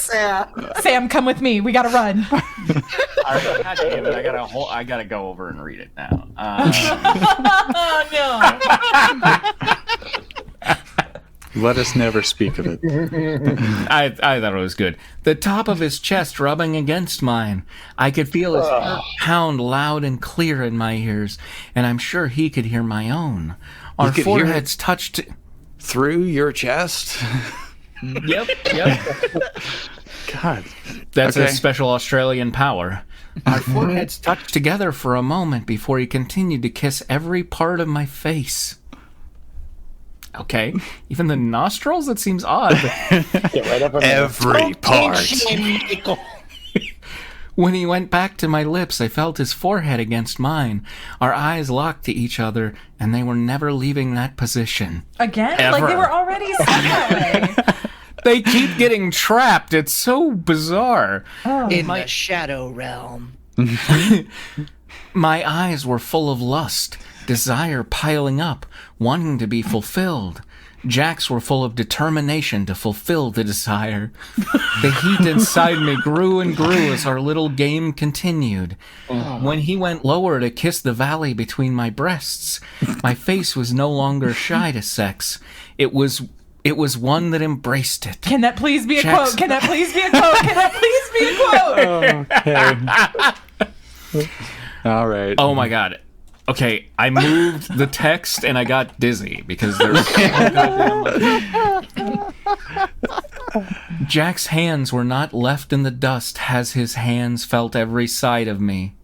Sam, come with me. We gotta run. God damn it, I gotta go over and read it now. Oh no! let us never speak of it. I thought it was good. The top of his chest rubbing against mine. I could feel his heart pound loud and clear in my ears, and I'm sure he could hear my own. Our could hear foreheads touched. Through your chest? Yep. God. That's Okay. a special Australian power. Our foreheads touched together for a moment before he continued to kiss every part of my face. Okay, even the nostrils? That seems odd. Get right up on Every part. When he went back to my lips, I felt his forehead against mine. Our eyes locked to each other, and they were never leaving that position. Again? Ever. Like they were already set that way. They keep getting trapped. It's so bizarre. In the shadow realm. My eyes were full of lust, desire piling up, wanting to be fulfilled. Jack's were full of determination to fulfill the desire. The heat inside me grew and grew as our little game continued. When he went lower to kiss the valley between my breasts, my face was no longer shy to sex. It was one that embraced it. Can that please be a Jack's- quote? Can that please be a quote? Can that please be a quote? Okay. All right. Oh my god. Okay, I moved the text and I got dizzy because there's Jack's hands were not left in the dust as his hands felt every side of me.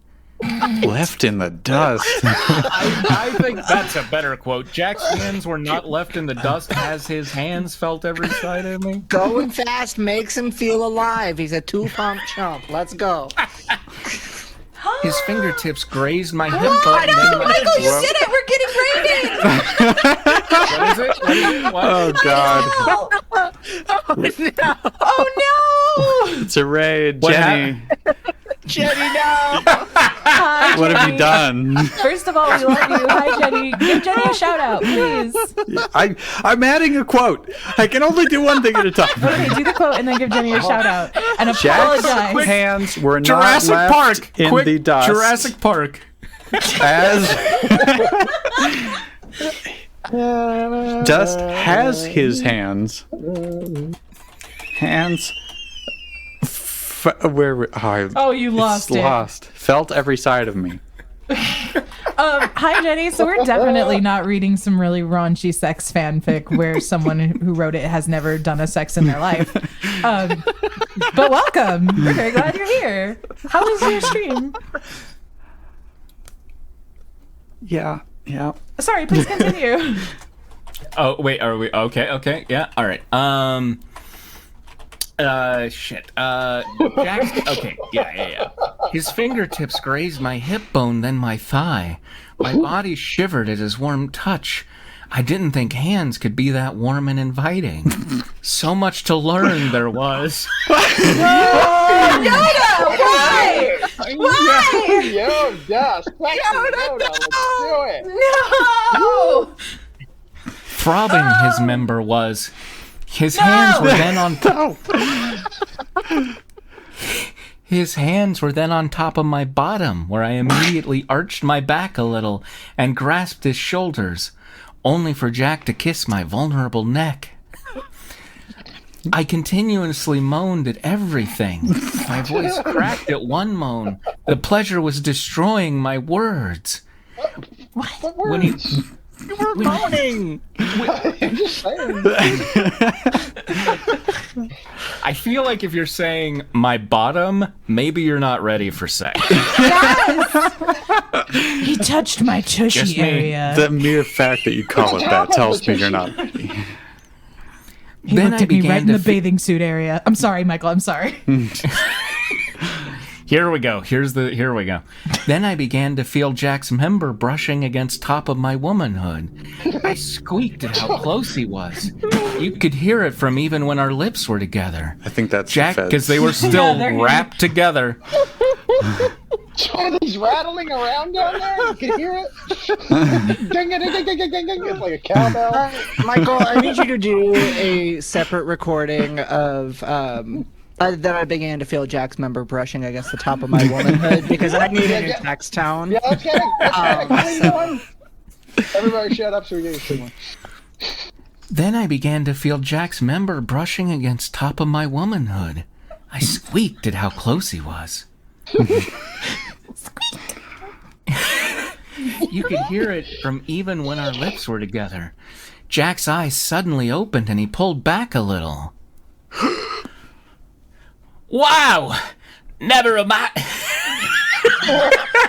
Left in the dust. I think that's a better quote. Jack's hands were not left in the dust as his hands felt every side of me. Going fast makes him feel alive. He's a 2-pump chump. Let's go. His fingertips grazed my hip Oh bone. no, Michael, you did it! We're getting raided! What is it? What? Oh, God. Oh no! It's a raid. What Jenny, Jenny, no! Hi, what have you Jenny. done? First of all, we love you. Hi, Jenny. Give Jenny a shout out, please. I'm adding a quote. I can only do one thing at a time. Okay, do the quote and then give Jenny a shout out. And Jack's apologize. hands were not Jurassic left Park. in Quick, the dust. Jurassic Park. As dust has his hands. Oh, you lost it. Lost. Felt every side of me. Hi, Jenny. So we're definitely not reading some really raunchy sex fanfic where someone who wrote it has never done a sex in their life. But welcome. We're very glad you're here. How was your stream? Yeah. Sorry, please continue. Oh wait, are we okay? Yeah, all right. Shit. Jack's, okay, yeah. His fingertips grazed my hip bone, then my thigh. My body shivered at his warm touch. I didn't think hands could be that warm and inviting. So much to learn there was. Yoda, why? Why? Yo, yes. Yoda, let's do it. No! Throbbing his member was. His hands were then on His hands were then on top of my bottom, where I immediately arched my back a little and grasped his shoulders, only for Jack to kiss my vulnerable neck. I continuously moaned at everything. My voice cracked at one moan. The pleasure was destroying my words. What When he, words? You were moaning! I'm just saying. I feel like if you're saying my bottom, maybe you're not ready for sex. He touched my Just tushy me. area. The mere fact that you call it that tells me you're not ready. He Then looked I at me began right in to the fe- bathing suit area. I'm sorry, Michael. I'm sorry. Here we go. Here we go. Then I began to feel Jack's member brushing against top of my womanhood. I squeaked at how close he was. You could hear it from even when our lips were together. I think that's Jack, the because feds. they were still they're here. wrapped together. So he's rattling around down there. You can hear it. Ding, ding, ding, ding, ding, ding, ding. It's like a cowbell. Michael, I need you to do a separate recording of then I began to feel Jack's member brushing against the top of my womanhood because I need a new text tone. Yeah, let's get it. Everybody shut up so we get a good one. Then I began to feel Jack's member brushing against top of my womanhood. I squeaked at how close he was. You could hear it from even when our lips were together. Jack's eyes suddenly opened and he pulled back a little. Wow! Never mind.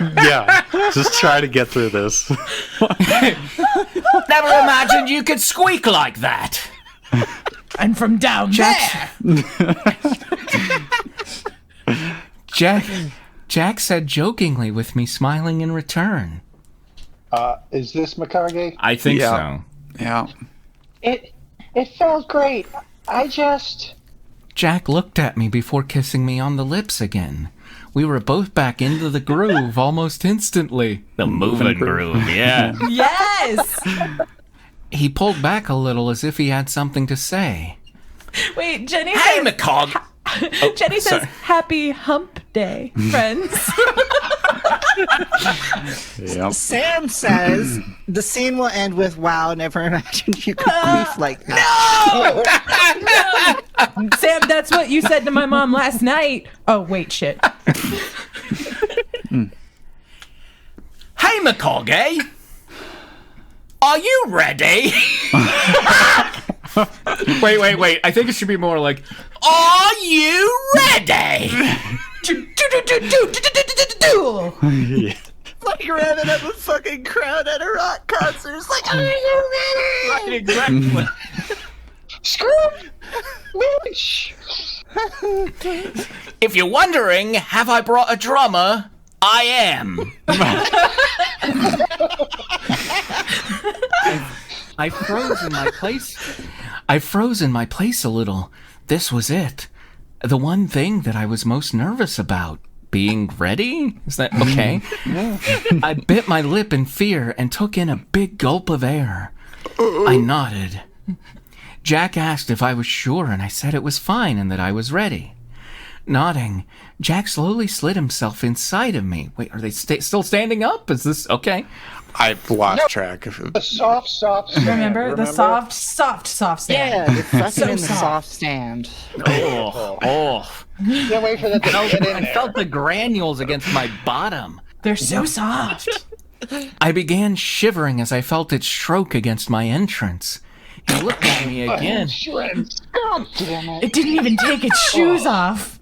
Yeah, just try to get through this. Never imagined you could squeak like that. And from down there. Jack said jokingly with me smiling in return. Is this Mikage? I think so. Yeah. It felt great. Jack looked at me before kissing me on the lips again. We were both back into the groove almost instantly. The moving groove, yeah. Yes. He pulled back a little as if he had something to say. Wait, Jenny. Hey, McCog! Jenny says, sorry. "Happy Hump Day, friends." Yep. Sam says the scene will end with "Wow, never imagined you could queef like that." No! Sam, that's what you said to my mom last night. Oh, wait, shit. Hey, McCog, are you ready? Wait. I think it should be more like, are you ready? Yeah. Like running up a fucking crowd at a rock concert. It's like, are you ready? Right, exactly. If you're wondering, have I brought a drummer? I am. I froze in my place. I froze in my place a little. This was it. The one thing that I was most nervous about. Being ready? Is that okay? I bit my lip in fear and took in a big gulp of air. I nodded. Jack asked if I was sure, and I said it was fine and that I was ready. Nodding, Jack slowly slid himself inside of me. Wait, are they still standing up? Is this okay? I've lost track of it. The soft stand. Remember the soft stand? Yeah, it's fucking So in the soft. soft stand. Oh. Can't wait for that to get in I there. felt the granules against my bottom. They're so soft. I began shivering as I felt it stroke against my entrance. He looked at me again. God damn it. It didn't even take its shoes off.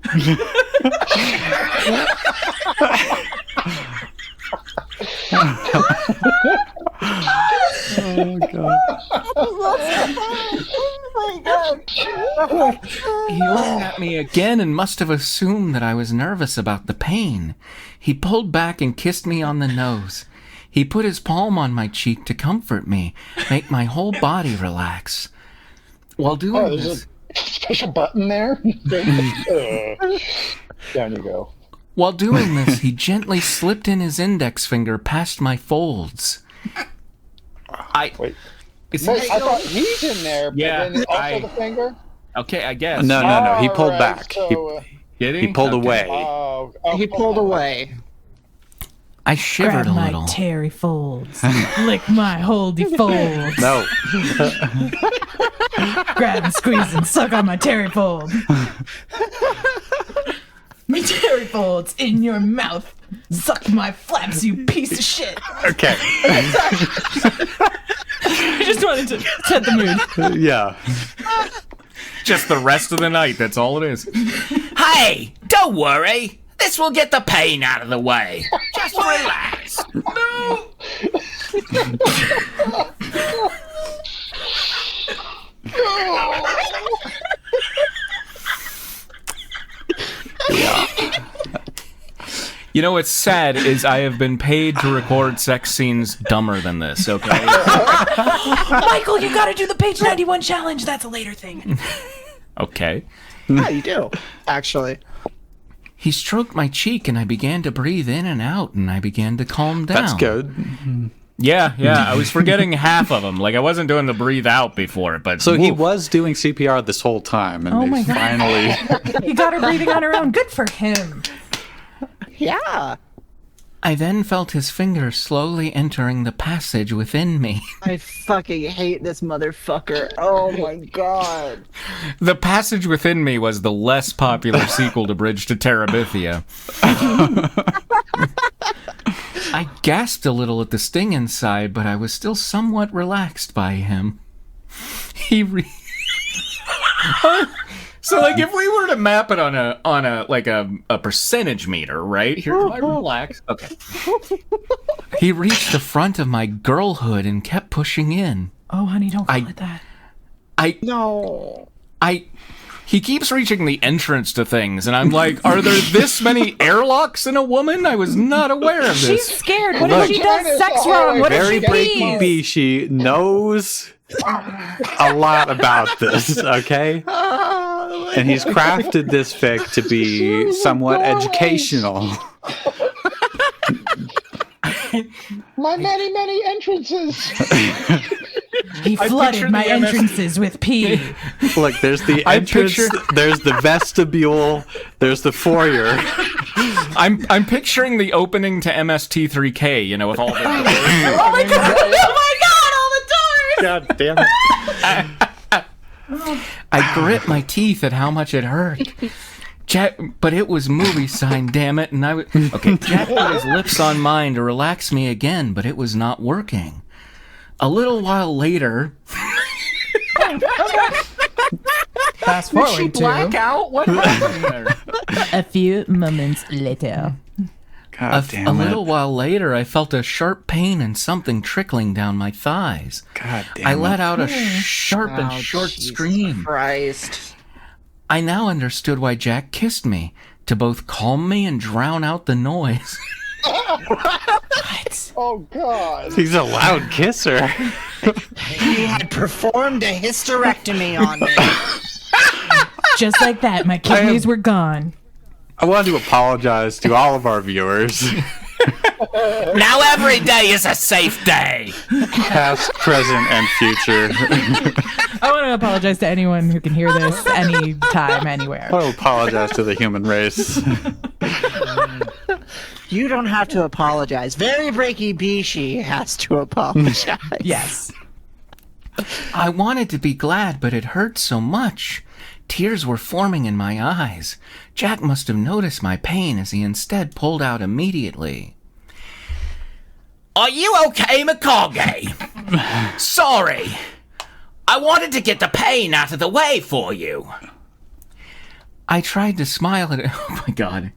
Oh, God. He looked at me again and must have assumed that I was nervous about the pain. He pulled back and kissed me on the nose. He put his palm on my cheek to comfort me, make my whole body relax. While doing There's this, a special button there. Down you go. while doing this, he gently slipped in his index finger past my folds. Wait. Is Wait, this- I thought he's in there, but Yeah, then also the finger? Okay, I guess. No. He pulled Alright, back. so, Did He pulled Okay. away. He pulled away. I shivered Grab a my little. terry folds. Lick my holdy folds. No. Grab and squeeze and suck on my terry fold. Me terry folds in your mouth. Suck my flaps, you piece of shit. Okay. I just wanted to set the mood. Yeah. Just the rest of the night, that's all it is. Hey, don't worry. This will get the pain out of the way. Just relax. No. You know what's sad is I have been paid to record sex scenes dumber than this, okay? Michael, you gotta do the page 91 challenge. That's a later thing. Okay. Yeah, you do. Actually. He stroked my cheek, and I began to breathe in and out, and I began to calm down. That's good. Yeah, I was forgetting half of them. Like, I wasn't doing the breathe out before, but... So he was doing CPR this whole time, and Oh they my God. finally... He got her breathing on her own. Good for him. Yeah. I then felt his fingers slowly entering the passage within me. I fucking hate this motherfucker. Oh my god. The passage within me was the less popular sequel to Bridge to Terabithia. I gasped a little at the sting inside, but I was still somewhat relaxed by him. So, like, if we were to map it on a percentage meter, right? Here, do I relax? Okay. He reached the front of my girlhood and kept pushing in. Oh, honey, don't call it that. No. He keeps reaching the entrance to things, and I'm like, are there this many airlocks in a woman? I was not aware of She's this. scared. What Look, if she does sex wrong? What Very if she Breaky pees? Bishi knows a lot about this, okay? And he's crafted this fic to be somewhat educational. My many entrances. He flooded my entrances with pee. Look, there's the entrance, there's the vestibule, there's the foyer. I'm picturing the opening to MST3K, you know, with all the... Oh my god! Oh my god! All the doors! God damn it. I grit my teeth at how much it hurt. Jack, but it was movie sign, damn it, and okay, Jack put his lips on mine to relax me again, but it was not working. A little while later... Fast forward Did she black out? What happened there? a few moments later. God damn A it. little while later, I felt a sharp pain and something trickling down my thighs. God damn I it. let out a sharp and short scream. Christ. I now understood why Jack kissed me, to both calm me and drown out the noise. Oh god. He's a loud kisser. He had performed a hysterectomy on me. Just like that, my kidneys were gone. I want to apologize to all of our viewers. Now every day is a safe day. Past, present, and future. I want to apologize to anyone who can hear this anytime, anywhere. I want to apologize to the human race. You don't have to apologize. Very Breaky Bishi has to apologize. Yes. I wanted to be glad, but it hurt so much. Tears were forming in my eyes. Jack must have noticed my pain as he instead pulled out immediately. Are you okay, Mikage? Sorry. I wanted to get the pain out of the way for you. I tried to smile at it. Oh my god.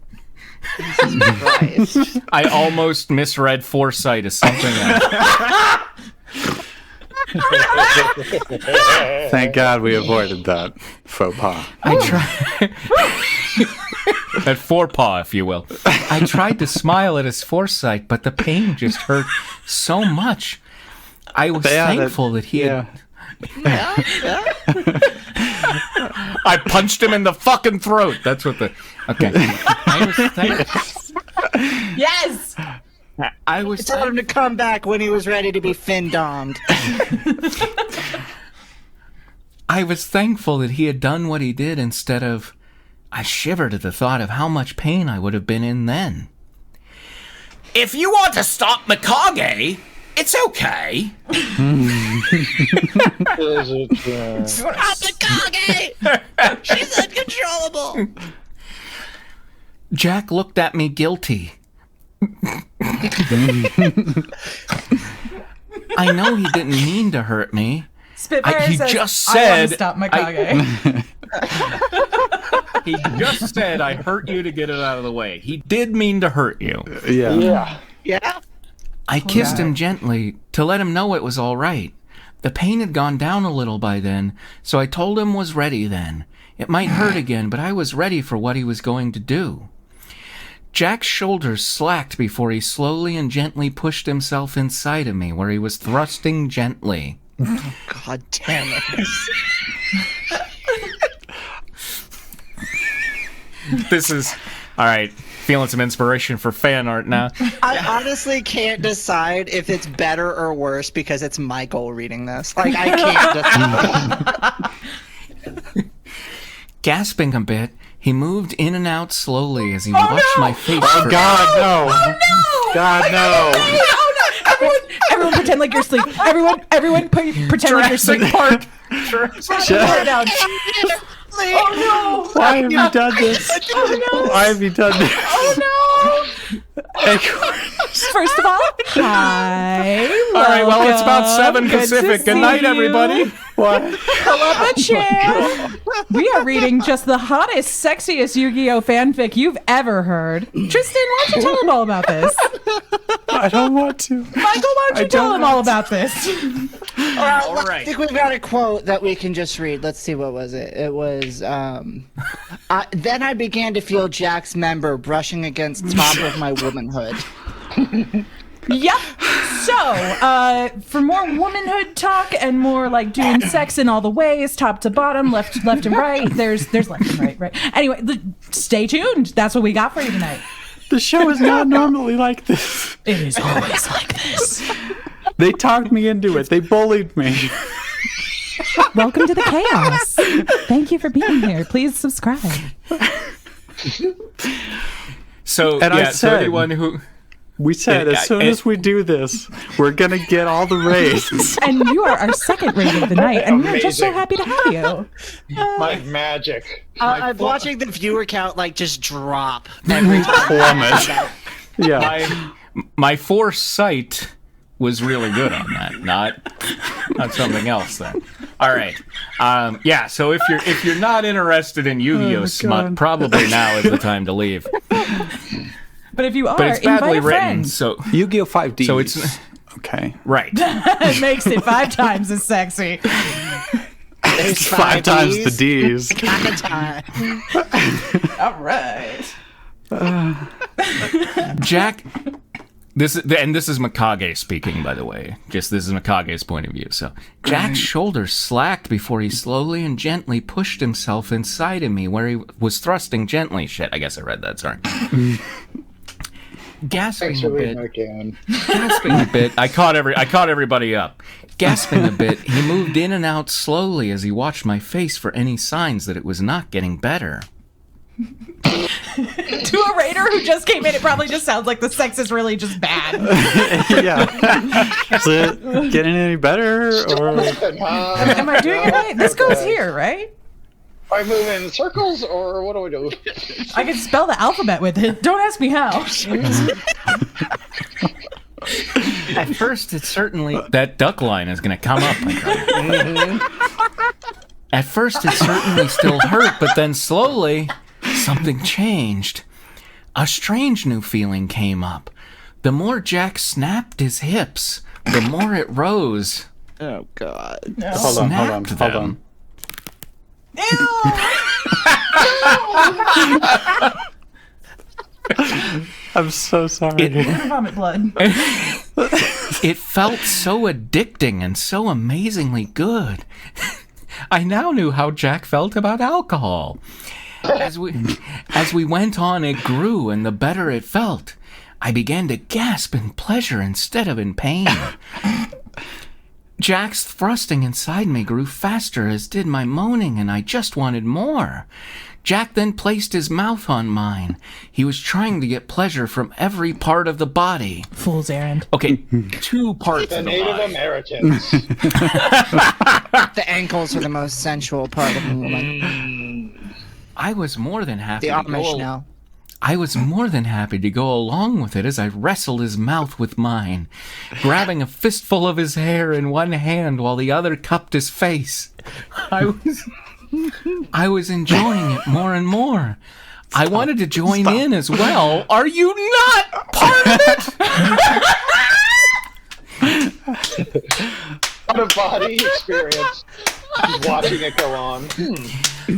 Christ. I almost misread foresight as something else. Thank God we avoided that faux pas. I tried... That forepaw, if you will. I tried to smile at his foresight, but the pain just hurt so much. I was thankful that he had... I punched him in the fucking throat. That's what the... Okay. I was thankful. Yes! I was Told him to come back when he was ready to be fin-domed. I was thankful that he had done what he did instead of... I shivered at the thought of how much pain I would have been in then. If you want to stop Mikage, it's okay. Is it, Stop Mikage! She's uncontrollable. Jack looked at me guilty. I know he didn't mean to hurt me. Spitfire He says, just I want said- to stop Mikage. He just said, I hurt you to get it out of the way. He did mean to hurt you. Yeah. yeah. Yeah? I kissed him gently to let him know it was all right. The pain had gone down a little by then, so I told him was ready then. It might hurt again, but I was ready for what he was going to do. Jack's shoulders slacked before he slowly and gently pushed himself inside of me, where he was thrusting gently. God damn it. This is All right, feeling some inspiration for fan art now. I honestly can't decide if it's better or worse because it's Michael reading this. Like, I can't decide. Gasping a bit, he moved in and out slowly as he watched my face. Oh God, no! Oh no! God, no! Oh no! Everyone pretend like you're asleep. Everyone pretend like you're asleep. Park. Down. Oh no! Why have you done this? Oh no! Why have you done this? Oh no! First of all, hi. All right, well, it's about 7 Good Pacific. to Good see night, you. everybody. What? Hello, chan. We are reading just the hottest, sexiest Yu-Gi-Oh fanfic you've ever heard. Tristan, why don't you tell them all about this? I don't want to. Michael, why don't you tell them all about this? All right. I think we've got a quote that we can just read. Let's see, what was it? It was, then I began to feel Jack's member brushing against top of my womanhood. Yep. So, for more womanhood talk and more like doing sex in all the ways, top to bottom, left and right. There's left and right. Anyway, stay tuned. That's what we got for you tonight. The show is not normally like this. It is always like this. They talked me into it. They bullied me. Welcome to the chaos. Thank you for being here. Please subscribe. So, And I so said- anyone who... We said as soon as we do this, we're gonna get all the raids. And you are our second raid of the night, and we're just so Amazing. happy to have you. My magic. I'm watching the viewer count like just drop every time. Plummet. Yeah. My foresight was really good on that, not something else then. All right. So if you're not interested in Yu-Gi-Oh smut, God. probably now is the time to leave. But if you are, But it's badly invite a written, friend. so Yu-Gi-Oh! 5D. So it's- okay. right. It makes it 5 times as sexy. There's 5 times the D's. Kind of time. All right. Jack, this is Mikage speaking, by the way. This is Mikage's point of view. So Jack's shoulders slacked before he slowly and gently pushed himself inside of me, where he was thrusting gently. Shit, I guess I read that. Sorry. Gasping Thanks a for reading bit. again. Gasping a bit. I caught everybody up. Gasping a bit, he moved in and out slowly as he watched my face for any signs that it was not getting better. To a raider who just came in, it probably just sounds like the sex is really just bad. Yeah. Is it getting any better? Or Am I doing it right? This goes here, right? Are I moving in circles, or what do I do? I can spell the alphabet with it. Don't ask me how. At first, it certainly... That duck line is going to come up. At first, it certainly still hurt, but then slowly, something changed. A strange new feeling came up. The more Jack snapped his hips, the more it rose. Oh, God. Hold on. Snapped them. Ew! I'm so sorry. Vomit blood. It felt so addicting and so amazingly good. I now knew how Jack felt about alcohol. As we went on, it grew, and the better it felt. I began to gasp in pleasure instead of in pain. Jack's thrusting inside me grew faster, as did my moaning, and I just wanted more. Jack then placed his mouth on mine. He was trying to get pleasure from every part of the body. Fool's errand. Okay, 2 parts The of the Native body. Americans. The ankles are the most sensual part of a woman. I was more than happy The to Amish go. now. I was more than happy to go along with it as I wrestled his mouth with mine, grabbing a fistful of his hair in one hand while the other cupped his face. I was enjoying it more and more. I wanted to join in as well. Are you not part of it? Out of body experience. Just watching it go on.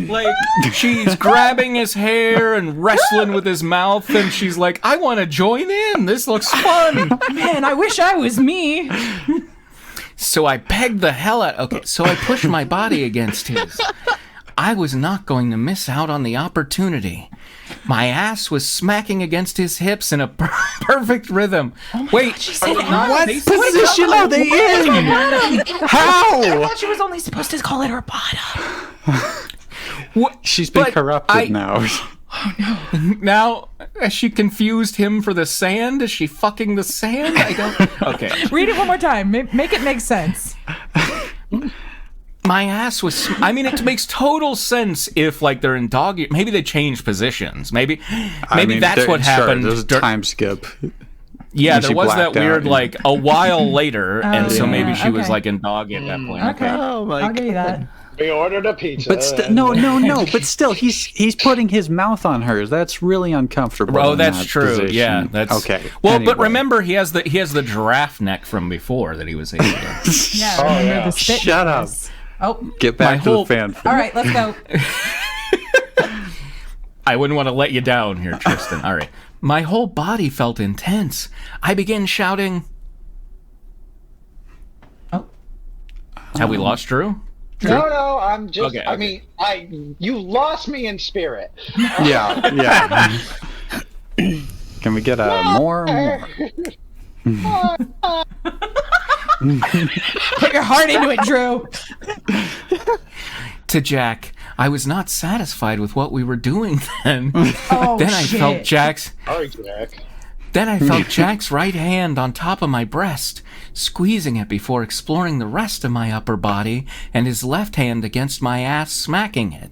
Like, she's grabbing his hair and wrestling with his mouth, and she's like, I want to join in. This looks fun. Man, I wish I was me. So I pegged the hell out. Okay, so I pushed my body against his. I was not going to miss out on the opportunity. My ass was smacking against his hips in a perfect rhythm. Wait, What position are they in? How? I thought she was only supposed to call it her bottom. She's been corrupted now. Now, has she confused him for the sand? Is she fucking the sand? I don't... Okay. Read it one more time. Make it make sense. My ass was... I mean, it makes total sense if, like, they're in dog... Maybe they changed positions. Maybe that's what happened. There's a time skip. Yeah, And there she was that blacked out. weird, like, a while later, and so maybe she was, okay. like, in dog at that point. Okay. Oh my I'll give you that. We ordered a pizza. But no. But still, he's putting his mouth on hers. That's really uncomfortable. Oh, in that's that true. position. Yeah, that's okay. Well, but Anyway. remember, he has the giraffe neck from before that he was able to. Yeah, remember the spit. Shut up. business. Oh, Get back to whole- the fan. all right, let's go. I wouldn't want to let you down here, Tristan. All right. My whole body felt intense. I began shouting. Oh. Have we lost Drew? No, I'm just. Okay, I okay. mean, you lost me in spirit. Yeah. Can we get more? Put your heart into it, Drew. To Jack, I was not satisfied with what we were doing then. Oh, Then I shit. felt Jack's Sorry, Jack. Then I felt Jack's right hand on top of my breast, squeezing it before exploring the rest of my upper body, and his left hand against my ass, smacking it.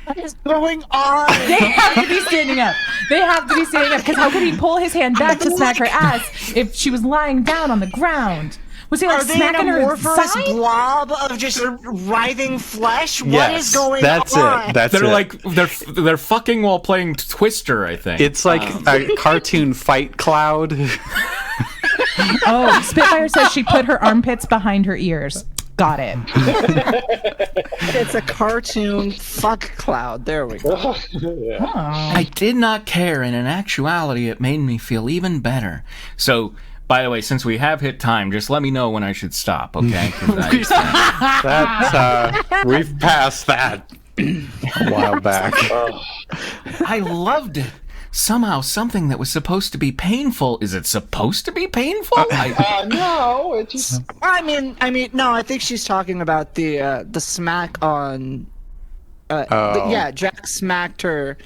What is going on? They have to be standing up. They have to be standing up, because how could he pull his hand back to smack her ass if she was lying down on the ground? Was he like Are they smacking an her amorphous side? blob of just writhing flesh? What Yes, is going that's on? it. That's They're it. like they're fucking while playing Twister, I think. It's like a cartoon fight cloud. Oh, Spitfire says she put her armpits behind her ears. Got it. It's a cartoon fuck cloud. There we go. I did not care, and in actuality, it made me feel even better. So, by the way, since we have hit time, just let me know when I should stop, okay? 'Cause We've passed that a while back. I loved it. Somehow, something that was supposed to be painful. Is it supposed to be painful? No, it's just. I mean, no. I think she's talking about the smack on. Yeah, Jack smacked her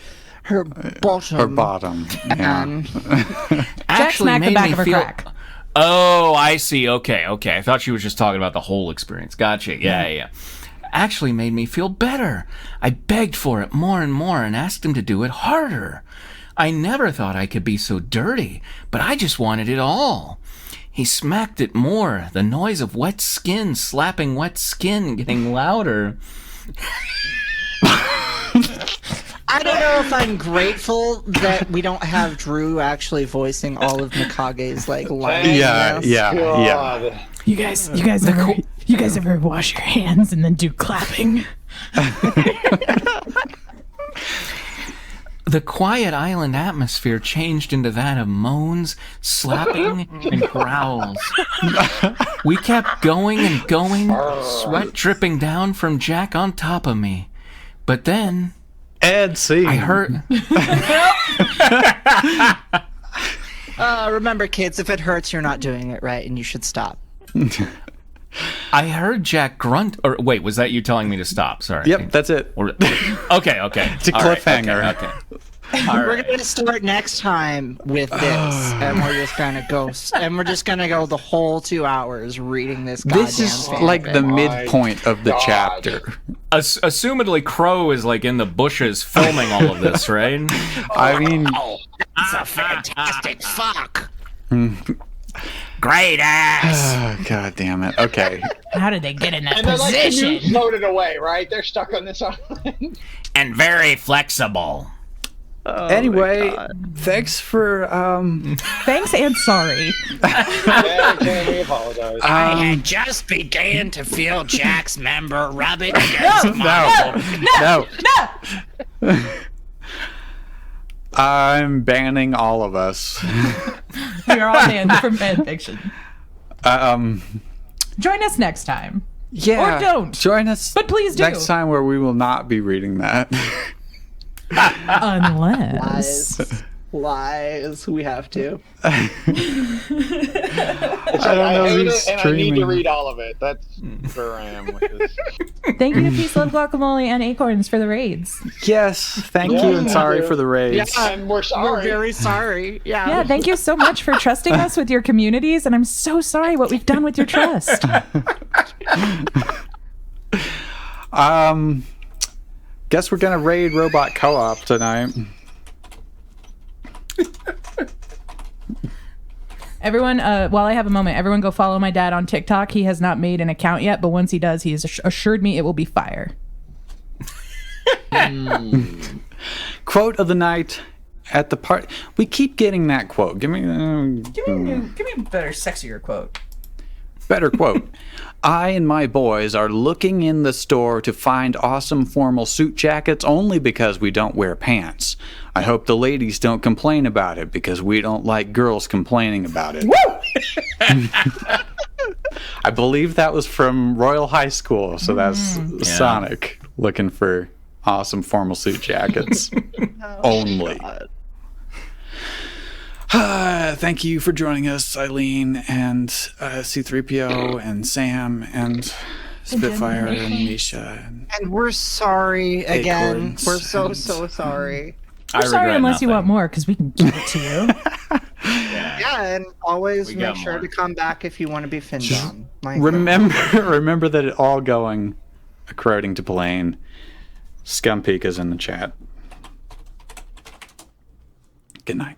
bottom. Her bottom. Yeah. And Jack smacked the back of her crack. Oh, I see. Okay. I thought she was just talking about the whole experience. Gotcha. Yeah. Actually made me feel better. I begged for it more and more and asked him to do it harder. I never thought I could be so dirty, but I just wanted it all. He smacked it more, the noise of wet skin slapping wet skin getting louder. I don't know if I'm grateful that we don't have Drew actually voicing all of Mikage's like lines. Yeah. God. You guys ever wash your hands and then do clapping? The quiet island atmosphere changed into that of moans, slapping, and growls. We kept going and going, sweat dripping down from Jack on top of me. But then And see. I heard... Remember, kids, if it hurts, you're not doing it right, and you should stop. I heard Jack grunt... Or wait, was that you telling me to stop? Sorry. Yep, that's it. Okay. It's a cliffhanger. Okay. We're going to start next time with this, and we're just going to go, the whole 2 hours reading this. This is like the midpoint of the chapter. Assumedly, Crow is like in the bushes filming all of this, right? I mean, It's a fantastic fuck. Great ass! oh, God damn it. Okay. How did they get in that And they're like the position? news floated away, right? They're stuck on this island. And very flexible. Anyway, thanks for Thanks and sorry. Yeah, okay, we apologize. I had just began to feel Jack's member rubbing against my no. I'm banning all of us. We are all banned from fan fiction. Join us next time. Yeah. Or don't. Join us But please do. next time where we will not be reading that. Unless. Lies. We have to. I know hate who's it, and I need to streaming. read all of it. That's where I am with this. Thank you to Peace, Love, Guacamole, and Acorns for the raids. Yes, thank Yeah, you, and sorry for the Yeah, raids. And we're sorry. We're very sorry. Yeah. Yeah, thank you so much for trusting us with your communities, and I'm so sorry what we've done with your trust. Guess we're gonna raid Robot Co-op tonight. Everyone, while I have a moment, everyone go follow my dad on TikTok. He has not made an account yet, but once he does, he has assured me it will be fire. Quote of the night at the party. We keep getting that quote. Give me Give me a better, sexier quote. better quote. I and my boys are looking in the store to find awesome formal suit jackets only because we don't wear pants. I hope the ladies don't complain about it because we don't like girls complaining about it. I believe that was from Royal High School, so that's Sonic looking for awesome formal suit jackets only. Thank you for joining us, Eileen and C3PO and Sam and Spitfire and Misha. And we're sorry again. Acorns. We're so sorry. I'm sorry unless you want more, because we can give it to you. Yeah, and always We make got sure more. to come back if you want to be finned on. Remember that it all going according to plan. Scumpeak is in the chat. Good night.